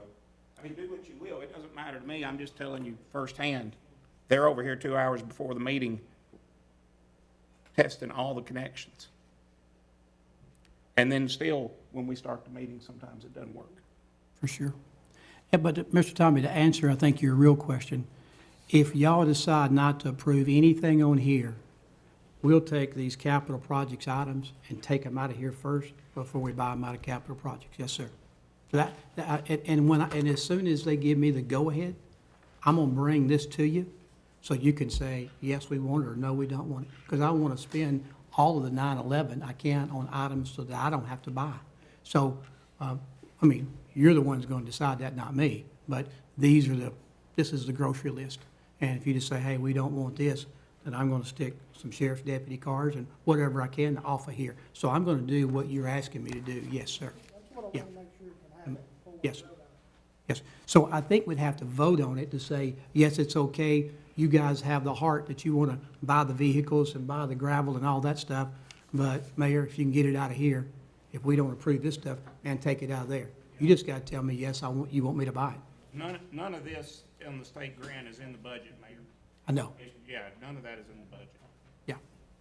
I mean, do what you will. It doesn't matter to me. I'm just telling you firsthand. They're over here 2 hours before the meeting, testing all the connections. And then still, when we start the meeting, sometimes it doesn't work. For sure. Yeah, but Mr. Tommy, to answer, I think, your real question, if y'all decide not to approve anything on here, we'll take these capital projects items and take them out of here first before we buy them out of capital projects. Yes, sir. And as soon as they give me the go-ahead, I'm gonna bring this to you, so you can say, yes, we want it, or no, we don't want it. Because I want to spend all of the 9/11 I can on items so that I don't have to buy. So, I mean, you're the ones going to decide that, not me. But this is the grocery list. And if you just say, hey, we don't want this, then I'm going to stick some sheriff's deputy cars and whatever I can off of here. So I'm going to do what you're asking me to do. Yes, sir. That's what I Yeah. want to make sure can happen before we Yes. vote on it. Yes. So I think we'd have to vote on it to say, yes, it's okay. You guys have the heart that you want to buy the vehicles and buy the gravel and all that stuff. But Mayor, if you can get it out of here, if we don't approve this stuff, and take it out of there. You just got to tell me, yes, you want me to buy it. None of this in the state grant is in the budget, Mayor. I know. Yeah, none of that is in the budget. Yeah.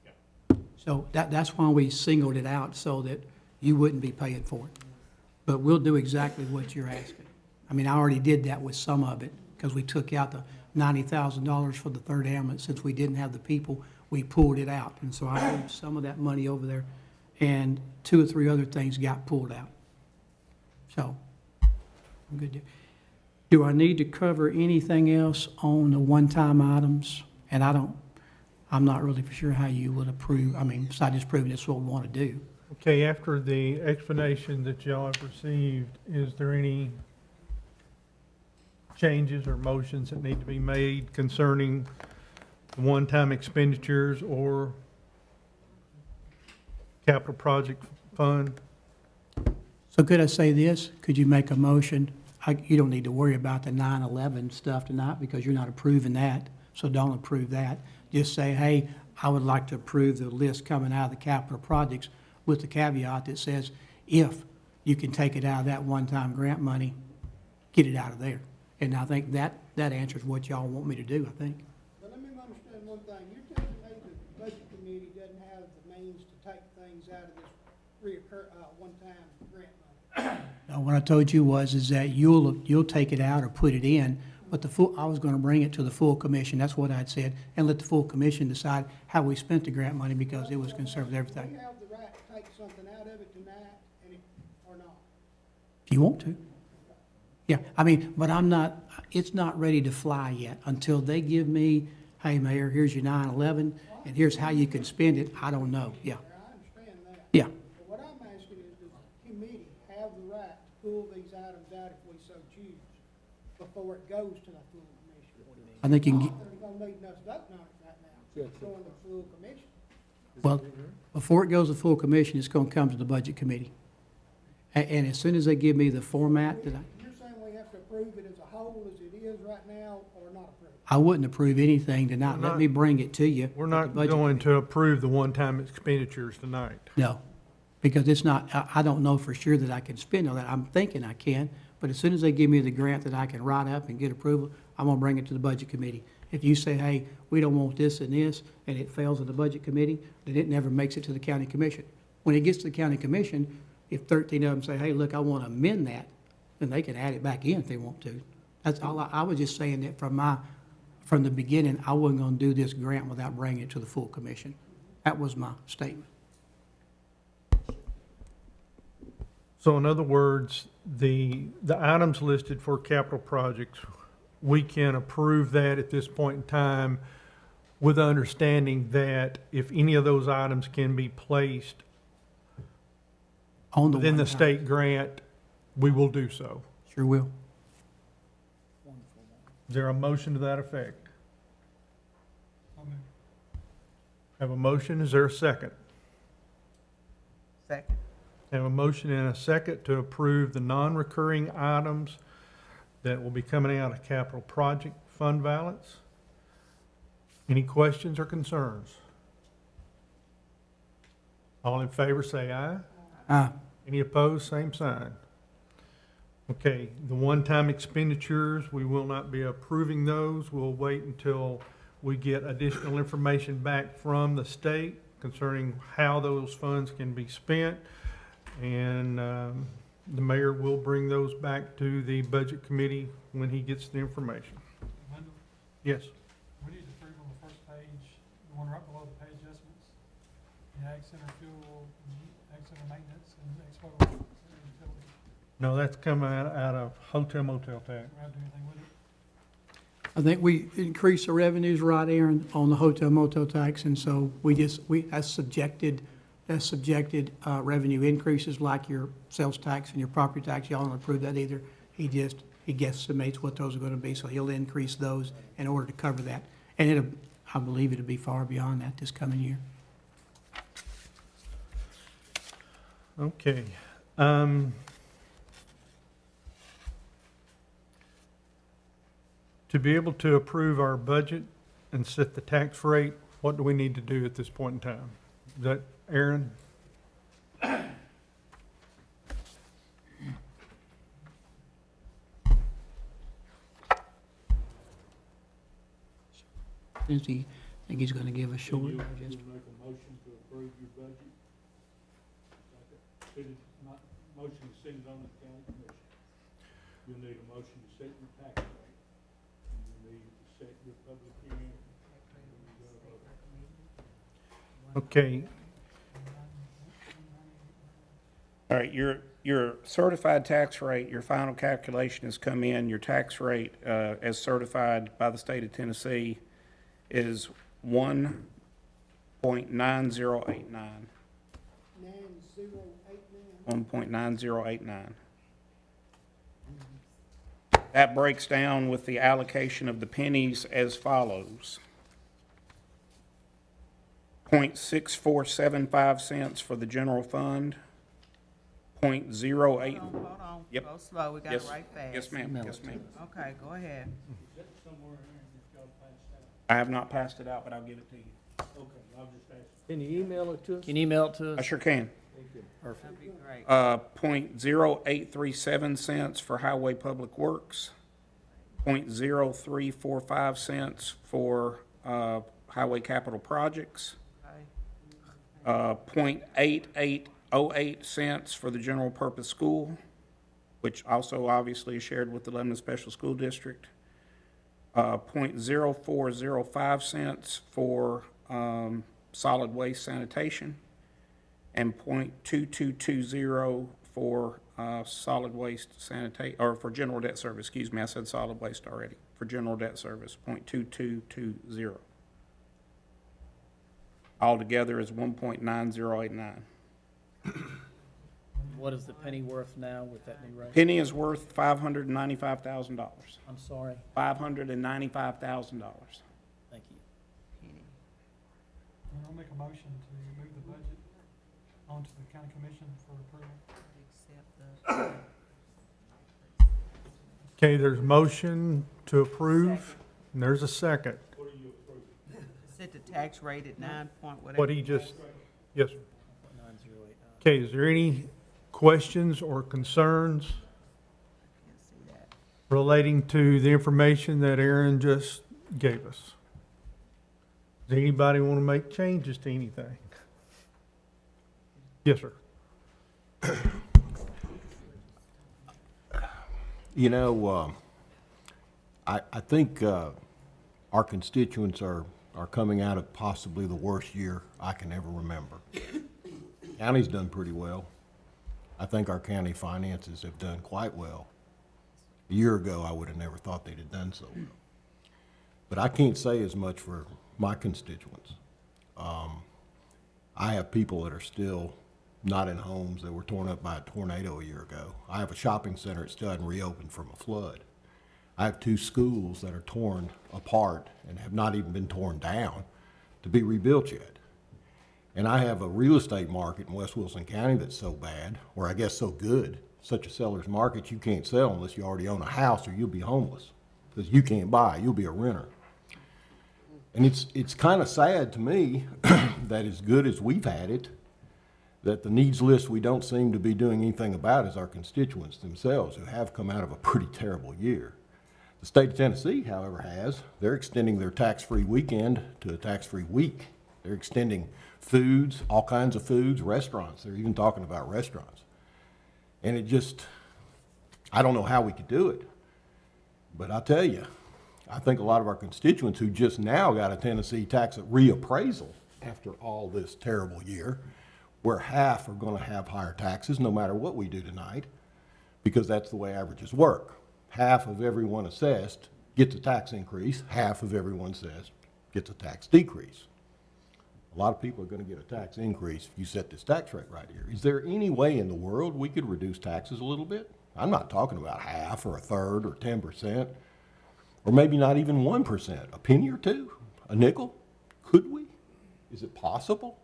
Yeah. So that's why we singled it out, so that you wouldn't be paying for it. But we'll do exactly what you're asking. I mean, I already did that with some of it, because we took out the $90,000 for the third ambulance. Since we didn't have the people, we pulled it out. And so I moved some of that money over there, and 2 or 3 other things got pulled out. So, I'm good. Do I need to cover anything else on the one-time items? And I'm not really for sure how you would approve, I mean, besides just proving it's what we want to do. Okay, after the explanation that y'all have received, is there any changes or motions that need to be made concerning the one-time expenditures or capital project fund? So could I say this? Could you make a motion? You don't need to worry about the 9/11 stuff tonight because you're not approving that, so don't approve that. Just say, hey, I would like to approve the list coming out of the capital projects with the caveat that says, if you can take it out of that one-time grant money, get it out of there. And I think that answers what y'all want me to do, I think. But let me understand one thing. You're telling me that the budget committee doesn't have the means to take things out of this one-time grant money? No, what I told you is that you'll take it out or put it in, but I was gonna bring it to the full commission, that's what I'd said, and let the full commission decide how we spent the grant money because it was concerned with everything. We have the right to take something out of it tonight, or not? If you want to. Yeah, I mean, but it's not ready to fly yet until they give me, hey, Mayor, here's your 9/11, and here's how you can spend it, I don't know, yeah. I understand that. Yeah. But what I'm asking is, does the committee have the right to pull these items out if we so choose, before it goes to the full commission? I think you can get, There's no need us voting on it right now, it's going to the full commission. well, before it goes to full commission, it's gonna come to the budget committee. And as soon as they give me the format that You're saying we have to approve it as a whole as it is right now, or not approve it? I wouldn't approve anything tonight, let me bring it to you. We're at not the budget going committee. to approve the one-time expenditures tonight. No, because it's not, I don't know for sure that I can spend all that. I'm thinking I can, but as soon as they give me the grant that I can write up and get approval, I'm gonna bring it to the budget committee. If you say, hey, we don't want this and this, and it fails at the budget committee, then it never makes it to the county commission. When it gets to the county commission, if 13 of them say, hey, look, I want to amend that, then they can add it back in if they want to. That's all, I was just saying that from the beginning, I wasn't gonna do this grant without bringing it to the full commission. That was my statement. So in other words, the items listed for capital projects, we can approve that at this point in time with the understanding that if any of those items can be placed On the within the one time. state grant, we will do so. Sure will. Is there a motion to that effect? So moved. Have a motion, is there a second? Second. Have a motion and a second to approve the non-recurring items that will be coming out of capital project fund balance. Any questions or concerns? All in favor, say aye. Any opposed, same sign. Okay, the one-time expenditures, we will not be approving those. We'll wait until we get additional information back from the state concerning how those funds can be spent. And the mayor will bring those back to the budget committee when he gets the information. Wendell, Yes, we need to approve on the first page, the one right below the pay adjustments. The Ag Center fuel, Ag Center maintenance, and Expo utilities. no, that's coming out of hotel motel tax. Do we have to do anything with it? I think we increased the revenues right, Aaron, on the hotel motel tax, and so that's subjected revenue increases like your sales tax and your property tax. Y'all don't approve that either. He guesstimates what those are gonna be, so he'll increase those in order to cover that. And I believe it'll be far beyond that this coming year. Okay. To be able to approve our budget and set the tax rate, what do we need to do at this point in time? Is that Aaron? Since he, I think he's gonna give a short. You'll make a motion to approve your budget. Motion to send it on to the county commission. You'll need a motion to set your tax rate. And you'll need to set your public hearing. Okay, All right, your certified tax rate, your final calculation has come in. Your tax rate, as certified by the state of Tennessee, is 1.9089. 9089. 1.9089. That breaks down with the allocation of the pennies as follows. 0.6475 cents for the general fund, 0.08. Hold on, Yep. go slow, we gotta Yes, write fast. yes, ma'am, yes, ma'am. Okay, go ahead. Is that somewhere in here that y'all passed I have not passed it out, but I'll give it to you. out? Okay, I'll just ask. Can you email it to us? Can you email it to I us? sure can. That'd be great. 0.0837 cents for highway public works, 0.0345 cents for highway capital projects, Okay. 0.8808 cents for the general purpose school, which also obviously is shared with the Lebanon Special School District, 0.0405 cents for solid waste sanitation, and 0.2220 for solid waste or for general debt service, excuse me, I said solid waste already, for general debt service, 0.2220. Altogether is 1.9089. What is the penny worth now with that new rate? Penny is worth $595,000. I'm sorry, $595,000. thank you. I'll make a motion to move the budget onto the county commission for approval. Accept okay, there's motion to approve, and there's a second. Set the tax rate at 9 point whatever. What he just, yes, sir. 9089. Okay, is there any questions or concerns Can't see that. relating to the information that Aaron just gave us? Does anybody want to make changes to anything? Yes, sir. You know, I think our constituents are coming out of possibly the worst year I can ever remember. County's done pretty well. I think our county finances have done quite well. A year ago, I would have never thought they'd have done so well. But I can't say as much for my constituents. I have people that are still not in homes that were torn up by a tornado a year ago. I have a shopping center that still hadn't reopened from a flood. I have 2 schools that are torn apart and have not even been torn down to be rebuilt yet. And I have a real estate market in West Wilson County that's so bad, or I guess so good, such a seller's market, you can't sell unless you already own a house or you'll be homeless. Because you can't buy, you'll be a renter. And it's kind of sad to me that as good as we've had it, that the needs list we don't seem to be doing anything about is our constituents themselves, who have come out of a pretty terrible year. The state of Tennessee, however, they're extending their tax-free weekend to a tax-free week. They're extending foods, all kinds of foods, restaurants. They're even talking about restaurants. And it just, I don't know how we could do it. But I tell you, I think a lot of our constituents who just now got a Tennessee tax reappraisal after all this terrible year, where half are going to have higher taxes no matter what we do tonight, because that's the way averages work. Half of everyone assessed gets a tax increase, half of everyone assessed gets a tax decrease. A lot of people are going to get a tax increase if you set this tax rate right here. Is there any way in the world we could reduce taxes a little bit? I'm not talking about half or a third or 10%, or maybe not even 1%, a penny or two, a nickel. Could we? Is it possible?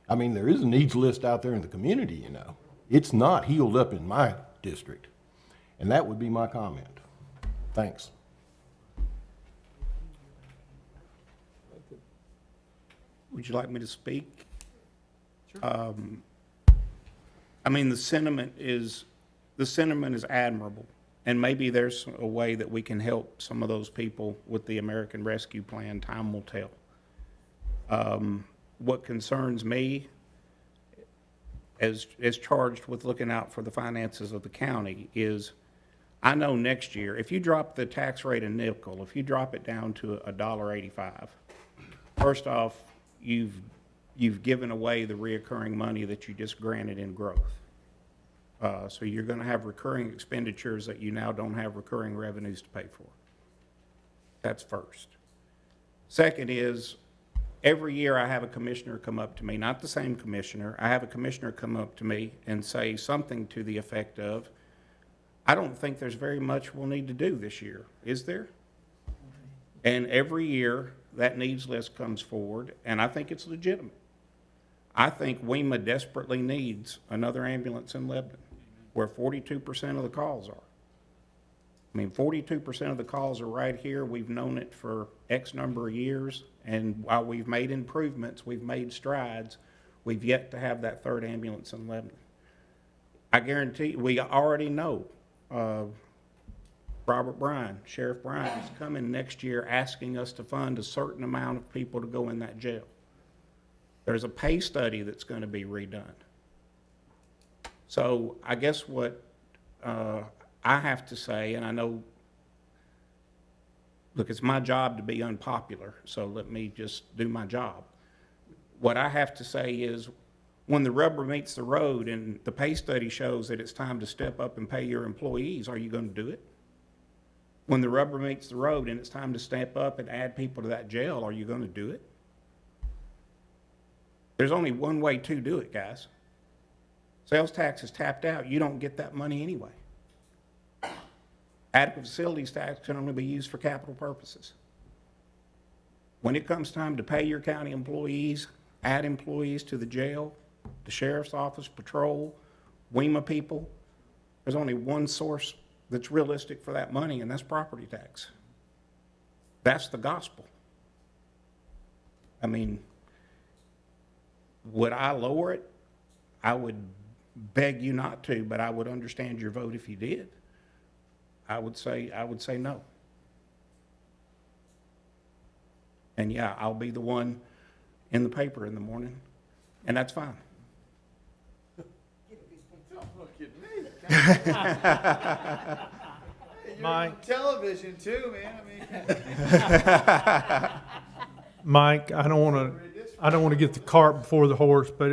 I mean, there is a needs list out there in the community, you know. It's not healed up in my district. And that would be my comment. Thanks. Would you like me to speak? Sure. I mean, the sentiment is admirable, and maybe there's a way that we can help some of those people with the American Rescue Plan. Time will tell. What concerns me, as charged with looking out for the finances of the county, is I know next year, if you drop the tax rate a nickel, if you drop it down to $1.85, first off, you've given away the reoccurring money that you just granted in growth. So you're going to have recurring expenditures that you now don't have recurring revenues to pay for. That's first. Second is, every year I have a commissioner come up to me, not the same commissioner, I have a commissioner come up to me and say something to the effect of, I don't think there's very much we'll need to do this year, is there? And every year that needs list comes forward, and I think it's legitimate. I think WEMA desperately needs another ambulance in Lebanon, where 42% of the calls are. I mean, 42% of the calls are right here. We've known it for X number of years, and while we've made improvements, we've made strides, we've yet to have that third ambulance in Lebanon. I guarantee, we already know Robert Bryan, Sheriff Bryan, is coming next year asking us to fund a certain amount of people to go in that jail. There's a pay study that's going to be redone. So I guess what I have to say, and I know, look, it's my job to be unpopular, so let me just do my job. What I have to say is, when the rubber meets the road and the pay study shows that it's time to step up and pay your employees, are you going to do it? When the rubber meets the road and it's time to step up and add people to that jail, are you going to do it? There's only one way to do it, guys. Sales tax is tapped out. You don't get that money anyway. Adequate facilities tax can only be used for capital purposes. When it comes time to pay your county employees, add employees to the jail, the sheriff's office, patrol, WEMA people, there's only one source that's realistic for that money, and that's property tax. That's the gospel. I mean, would I lower it? I would beg you not to, but I would understand your vote if you did. I would say no. And yeah, I'll be the one in the paper in the morning, and that's fine. Mike, Television too, man, I mean. Mike, I don't want to get the cart before the horse, but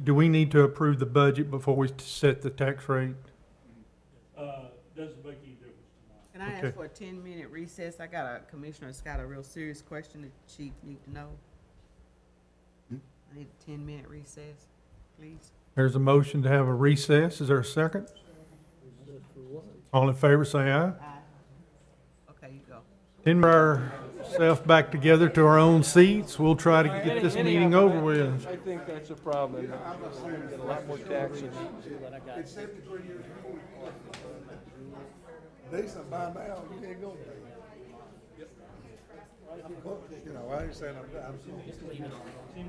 do we need to approve the budget before we set the tax rate? Doesn't make any difference tonight. Can I Okay. ask for a 10-minute recess? I got a commissioner that's got a real serious question that she need to know. I need a 10-minute recess, please. There's a motion to have a recess. Is there a second? All in favor, say aye. Okay, you go. Then we're ourselves back together to our own seats. We'll try to get this meeting over with. I think that's a problem. Get a lot more taxes. It's 73 years old. Decent by now, you ain't gonna pay. You know, I ain't saying I'm. Send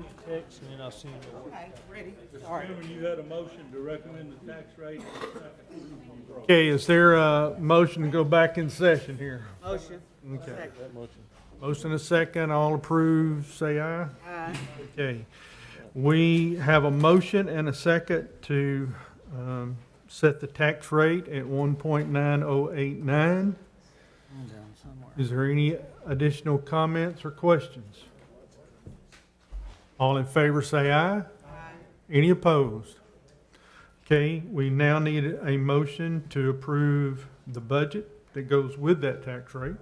me a text and then I'll send you. Okay, ready? Mr. Chairman, you had a motion to recommend the tax rate. Okay, is there a motion to go back in session here? Motion. Okay. That motion. Motion and a second, all approve, say aye. Aye. Okay. We have a motion and a second to set the tax rate at 1.9089. Is there any additional comments or questions? All in favor, say aye. Aye. Any opposed? Okay, we now need a motion to approve the budget that goes with that tax rate.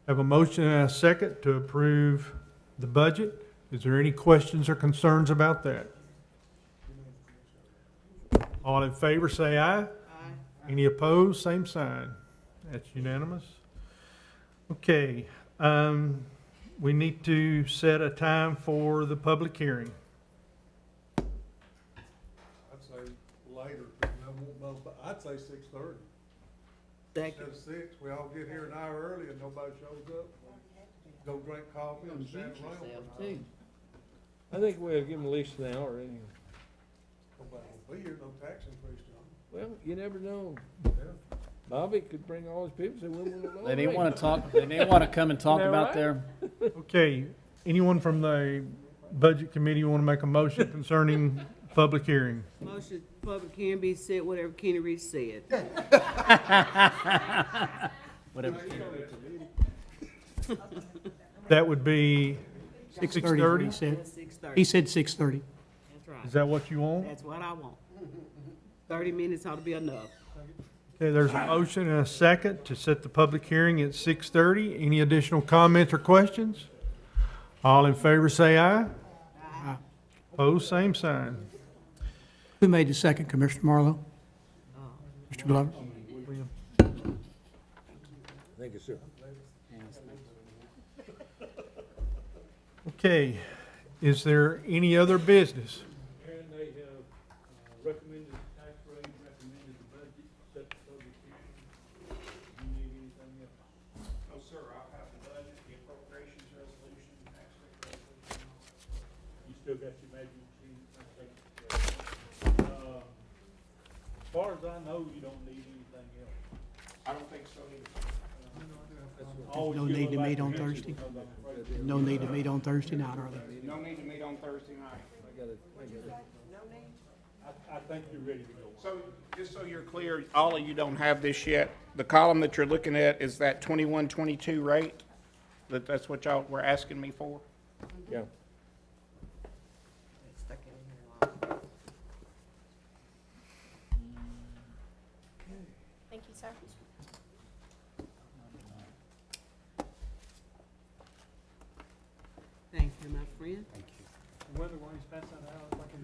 Have a motion and a second to approve the budget. Is there any questions or concerns about that? All in favor, say aye. Aye. Any opposed, same sign. That's unanimous. Okay, we need to set a time for the public hearing. I'd say later, I'd say 6:30. Instead of 6, we all get here an hour early and nobody shows up. Go drink coffee and stand around. I think we have to give them at least an hour anyway. Nobody will be here, no tax increase. Well, you never know. Bobby could bring all his people, say, well, we'll. They didn't want to talk, they didn't want to come and talk Isn't that about right? their, Okay, anyone from the budget committee want to make a motion concerning public hearing? Motion, public hearing be said, whatever Kenny Reese said. whatever. That would be 6:30, 6:30? he said. 6:30. He said 6:30. That's right. Is that what you want? That's what I want. 30 minutes ought to be enough. Okay, there's a motion and a second to set the public hearing at 6:30. Any additional comments or questions? All in favor, say aye. Aye. Opposed, same sign. Who made the second, Commissioner Marlowe? Mr. Glover? Thank you, sir. Okay, is there any other business? And they have recommended the tax rate, recommended the budget, set the public hearing. Do you need anything else? No, sir, I'll have the budget, the appropriations resolution, tax rate resolution. You still got your measuring sheet? As far as I know, you don't need anything else. I don't think so either. Always No give need to a meet on back Thursday? answer. No need to meet on Thursday night, are there? No need to meet on Thursday night. I think you're ready to go. So, just so you're clear, all of you don't have this yet. The column that you're looking at is that 21-22 rate? That's what y'all were asking me for? Yeah. Stuck in here. Thank you, sir. Thank you, my friend. Whether when he's passing that out, if I can.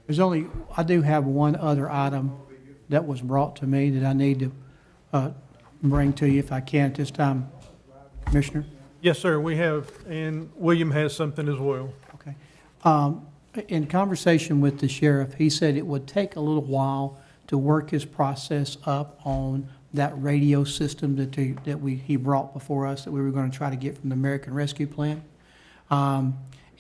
There's only, I do have one other item that was brought to me that I need to bring to you if I can at this time, Commissioner. Yes, sir, we have, and William has something as well. Okay. In conversation with the sheriff, he said it would take a little while to work his process up on that radio system he brought before us that we were going to try to get from the American Rescue Plan.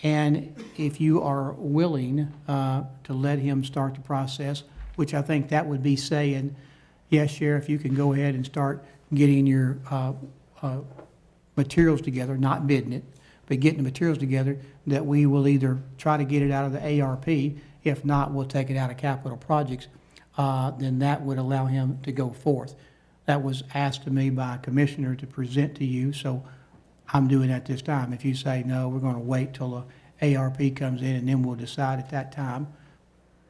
And if you are willing to let him start the process, which I think that would be saying, yes, Sheriff, you can go ahead and start getting your materials together, not bidding it, but getting the materials together, that we will either try to get it out of the ARP, if not, we'll take it out of capital projects, then that would allow him to go forth. That was asked to me by a commissioner to present to you, so I'm doing that this time. If you say, no, we're gonna wait till the ARP comes in and then we'll decide at that time,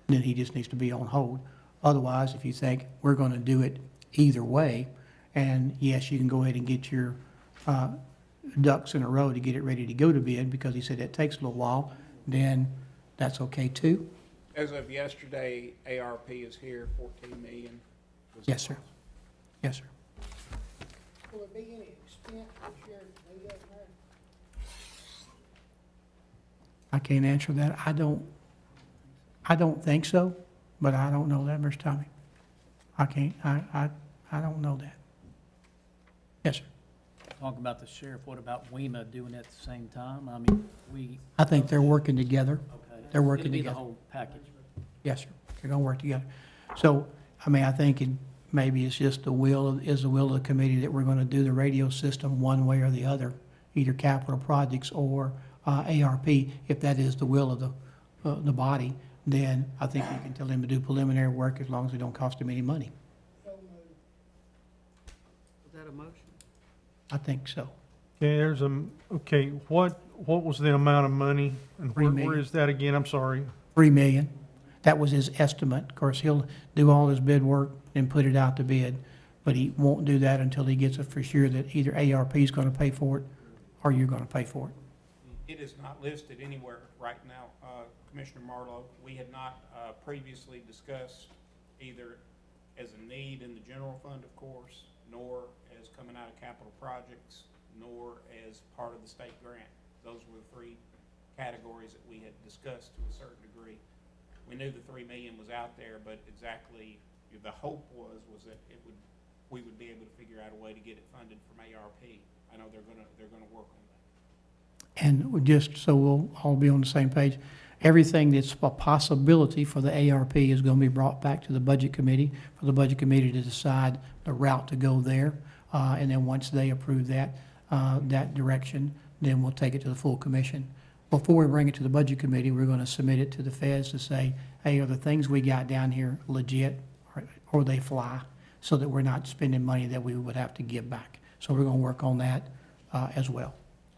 then he just needs to be on hold. Otherwise, if you think we're gonna do it either way, and yes, you can go ahead and get your ducks in a row to get it ready to go to bid, because he said that takes a little while, then that's okay too? As of yesterday, ARP is here, 14 million. Yes, sir. Yes, sir. Will there be any expense for the sheriff to do that there? I can't answer that. I don't think so, but I don't know that, Mr. Tommy. I can't, I don't know that. Yes, sir. Talking about the sheriff, what about WEMA doing it at the same time? I mean, I think they're working together. okay. They're working It'll be the together. whole package. Yes, sir. They're gonna work together. So, I mean, I think maybe it's just the will of the committee that we're gonna do the radio system one way or the other, either capital projects or, ARP. If that is the will of the body, then I think we can tell them to do preliminary work as long as it don't cost them any money. So moved. Is that a motion? I think so. Okay, okay, what was the amount of money? And $3 where million. is that again? I'm sorry. 3 million. That was his estimate. Of course, he'll do all his bid work and put it out to bid, but he won't do that until he gets it for sure that either ARP is gonna pay for it or you're gonna pay for it. It is not listed anywhere right now, Commissioner Marlowe. We had not previously discussed either as a need in the general fund, of course, nor as coming out of capital projects, nor as part of the state grant. Those were the three categories that we had discussed to a certain degree. We knew the 3 million was out there, but exactly the hope was that we would be able to figure out a way to get it funded from ARP. I know they're gonna work on that. And just so we'll all be on the same page, everything that's a possibility for the ARP is gonna be brought back to the budget committee, for the budget committee to decide the route to go there. And then once they approve that direction, then we'll take it to the full commission. Before we bring it to the budget committee, we're gonna submit it to the feds to say, hey, are the things we got down here legit, or they fly, so that we're not spending money that we would have to give back. So we're gonna work on that, as well.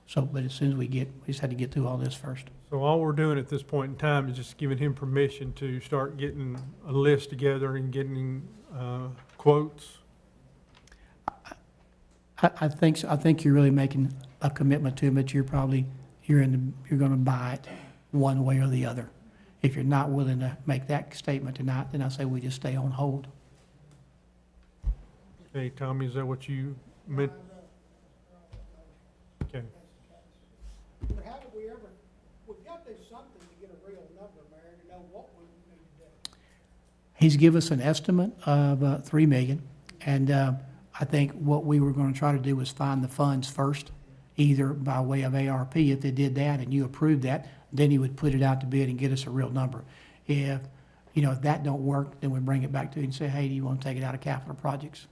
So, but as soon as we just had to get through all this first. So all we're doing at this point in time is just giving him permission to start getting a list together and getting quotes. I think, so. I think you're really making a commitment to it, but you're gonna buy it one way or the other. If you're not willing to make that statement tonight, then I say we just stay on hold. Okay, Tommy, is that what you meant? Okay. But how do we ever, we've got to do something to get a real number, Mayor, to know what we need to do. He's given us an estimate of 3 million, and I think what we were gonna try to do was find the funds first, either by way of ARP. If they did that and you approved that, then he would put it out to bid and get us a real number. If that don't work, then we bring it back to you and say, hey, do you wanna take it out of capital projects?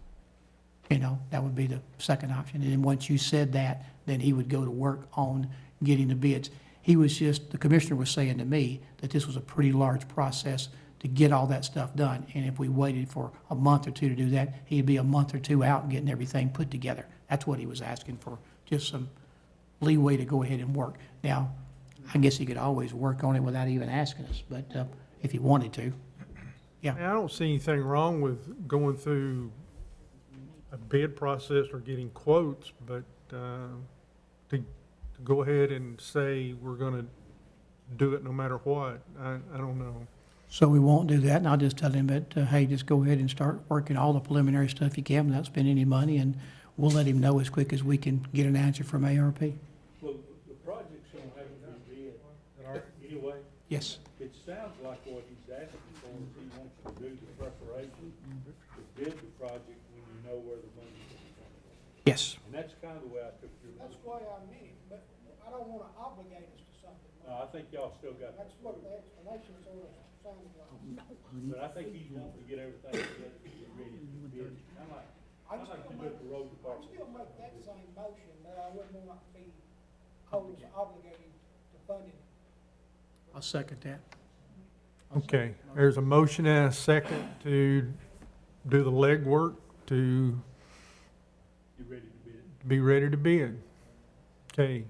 That would be the second option. And then once you said that, then he would go to work on getting the bids. The commissioner was saying to me that this was a pretty large process to get all that stuff done. And if we waited for a month or two to do that, he'd be a month or two out getting everything put together. That's what he was asking for, just some leeway to go ahead and work. Now, I guess he could always work on it without even asking us, but if he wanted to. I don't see anything wrong with going through a bid process or getting quotes, but to go ahead and say we're gonna do it no matter what, I don't know. So we won't do that, and I'll just tell him that, hey, just go ahead and start working all the preliminary stuff you can without spending any money, and we'll let him know as quick as we can get an answer from ARP. Well, the project's gonna have to be bid anyway. Yes. It sounds like what he's asking for is he wants to do the preparation to bid the project when you know where the money's coming from. Yes. And that's kind of the way I took your. That's the way I mean it, but I don't want to obligate us to something. I think y'all still got. That's what the explanation sort of sounds like. But I think he's wanting to get everything together to get ready to bid. I'd like to do the road I'd department. still make that same motion, but I wouldn't want to be wholly obligated to fund it. I'll second that. Okay, there's a motion and a second to do the legwork to You ready to bid? be ready to bid. Okay.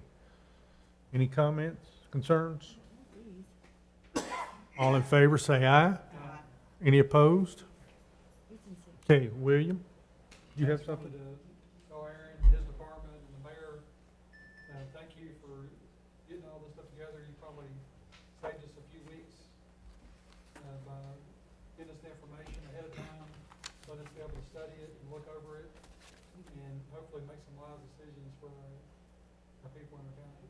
Any comments, concerns? All in favor, say aye. Any opposed? Okay, William, you have something? So Aaron, his department, and the mayor, thank you for getting all this stuff together. You probably saved us a few information ahead of time, let us be able to study it and look over it, and hopefully make some wise decisions for our people in the county.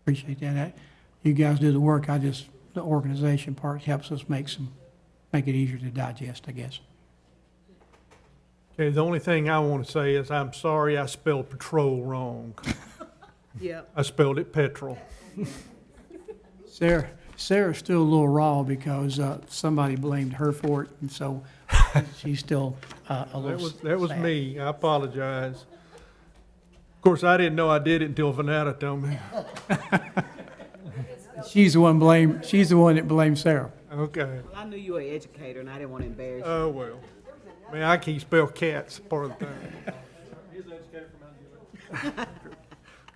Appreciate that. You guys do the work, the organization part helps us make it easier to digest, I guess. Okay, the only thing I want to say is I'm sorry I spelled patrol wrong. Yeah. I spelled it petrol. Sarah's still a little raw because somebody blamed her for it, and so she's still a little That was sad. me. I apologize. Of course, I didn't know I did it until Vanetta told me. She's the one that blamed Sarah. Okay. Well, I knew you were an educator, and I didn't want to embarrass you. Oh, well. Man, I can't spell cats part of the time. He's an educator from Mount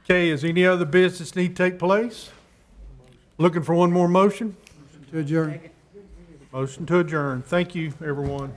Okay, is any other business need to take place? Looking for one more motion? To adjourn. Motion to adjourn. Thank you, everyone.